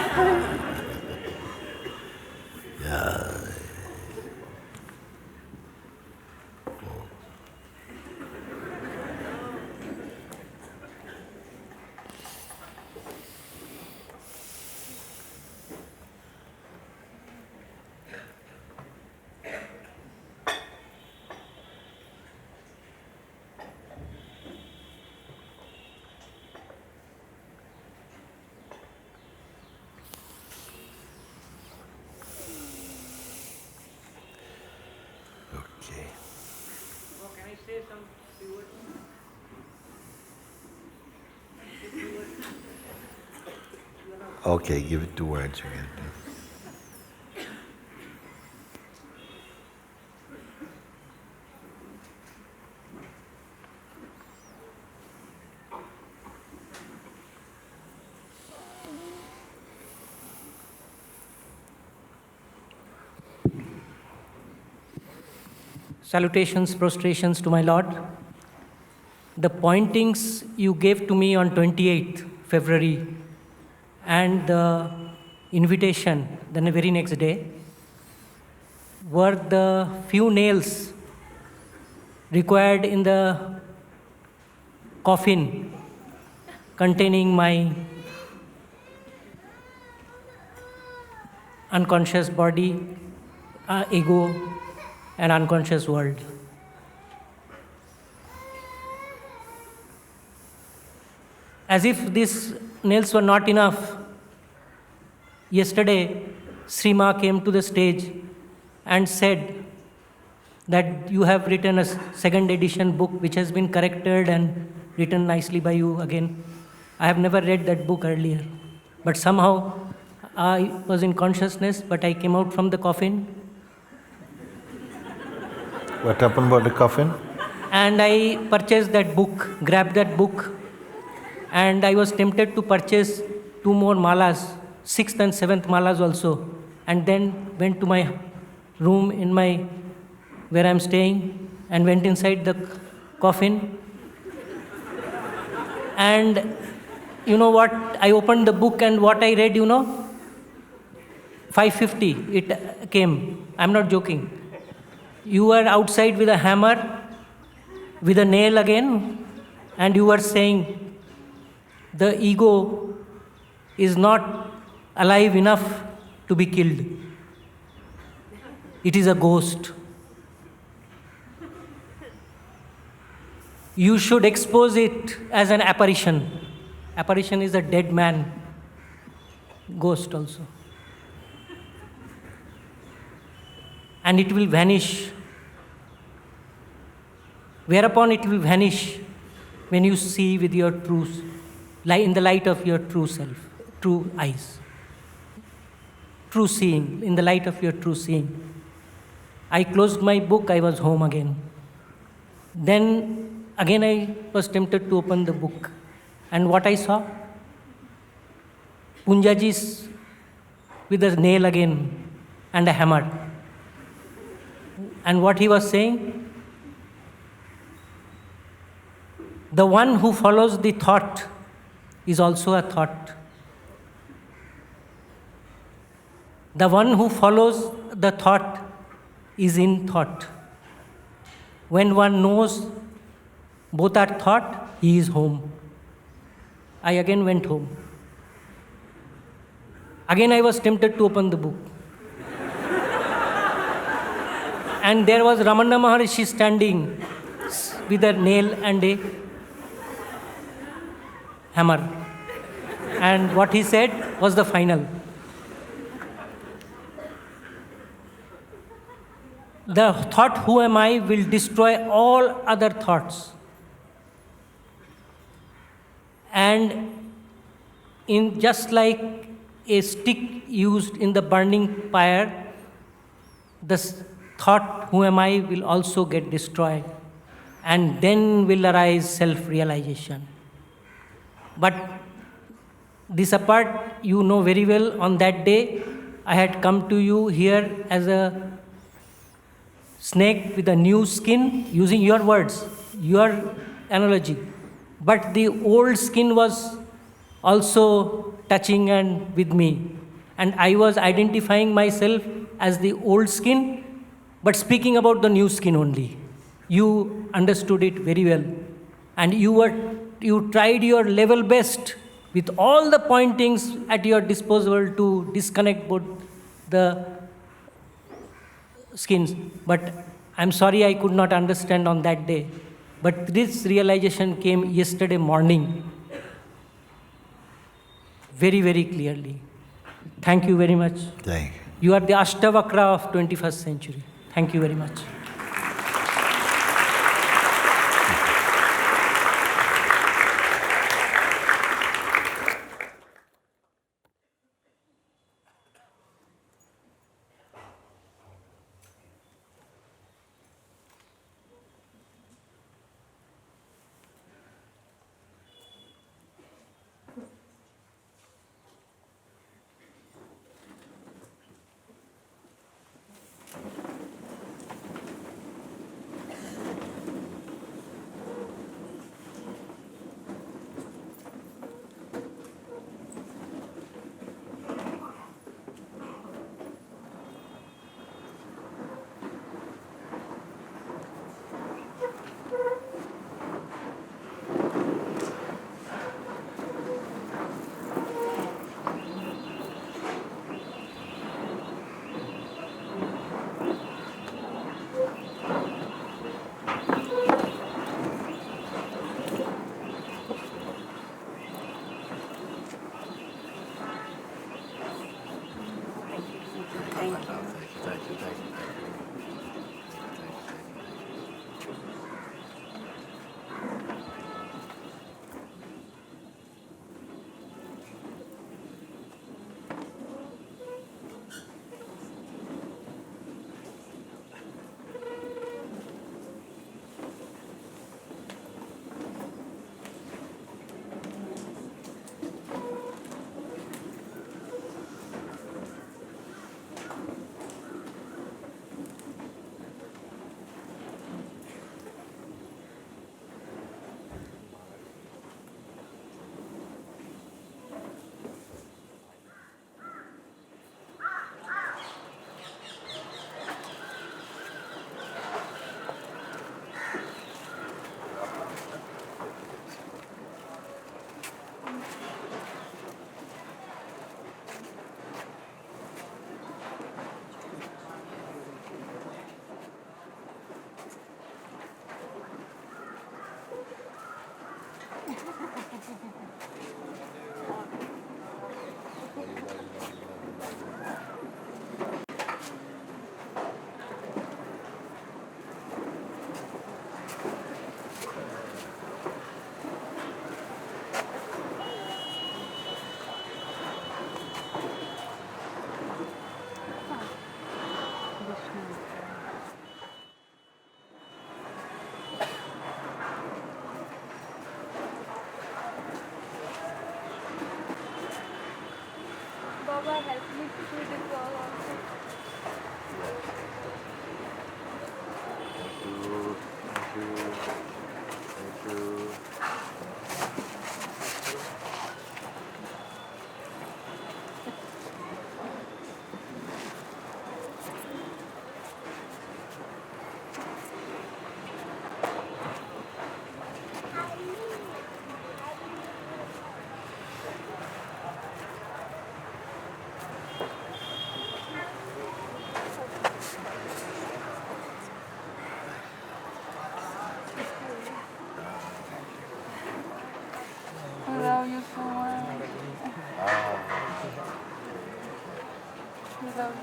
Yeah. Okay. Can I say some few words? Okay, give it 2 words again. Salutations, prostrations to my Lord. The pointings you gave to me on 28th February and the invitation the very next day were the few nails required in the coffin containing my unconscious body, ego, and unconscious world. As if these nails were not enough, yesterday Srima came to the stage and said that you have written a second edition book which has been corrected and written nicely by you again. I have never read that book earlier, but somehow I was in consciousness, but I came out from the coffin. What happened about the coffin? And I purchased that book, grabbed that book, and I was tempted to purchase 2 more malas, 6th and 7th malas also, and then went to my room in where I'm staying and went inside the coffin. And you know what? I opened the book and what I read, 550 it came. I'm not joking. You were outside with a hammer, with a nail again, and you were saying the ego is not alive enough to be killed. It is a ghost. You should expose it as an apparition. Apparition is a dead man, ghost also. And it will vanish. Whereupon it will vanish when you see with your true, in the light of your true self, true eyes. True seeing, in the light of your true seeing. I closed my book, I was home again. Then again I was tempted to open the book. And what I saw? Punjaji's with a nail again and a hammer. And what he was saying? The one who follows the thought is also a thought. The one who follows the thought is in thought. When one knows both are thought, he is home. I again went home. Again I was tempted to open the book. And there was Ramana Maharishi standing with a nail and a hammer. And what he said was the final. The thought, who am I, will destroy all other thoughts. And in just like a stick used in the burning fire, the thought, who am I, will also get destroyed. And then will arise self-realization. But this apart, you know very well, on that day, I had come to you here as a snake with a new skin, using your words, your analogy. But the old skin was also touching and with me. And I was identifying myself as the old skin, but speaking about the new skin only. You understood it very well. And you tried your level best with all the pointings at your disposal to disconnect both the skins. But I'm sorry I could not understand on that day. But this realization came yesterday morning, very, very clearly. Thank you very much. Thank you. You are the Ashtavakra of 21st century. Thank you very much. Baba, help me to do this all also. Thank you. I love you so much. I love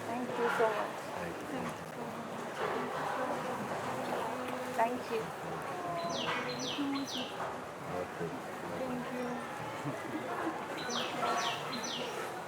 Thank you so much. Thank you. Thank you.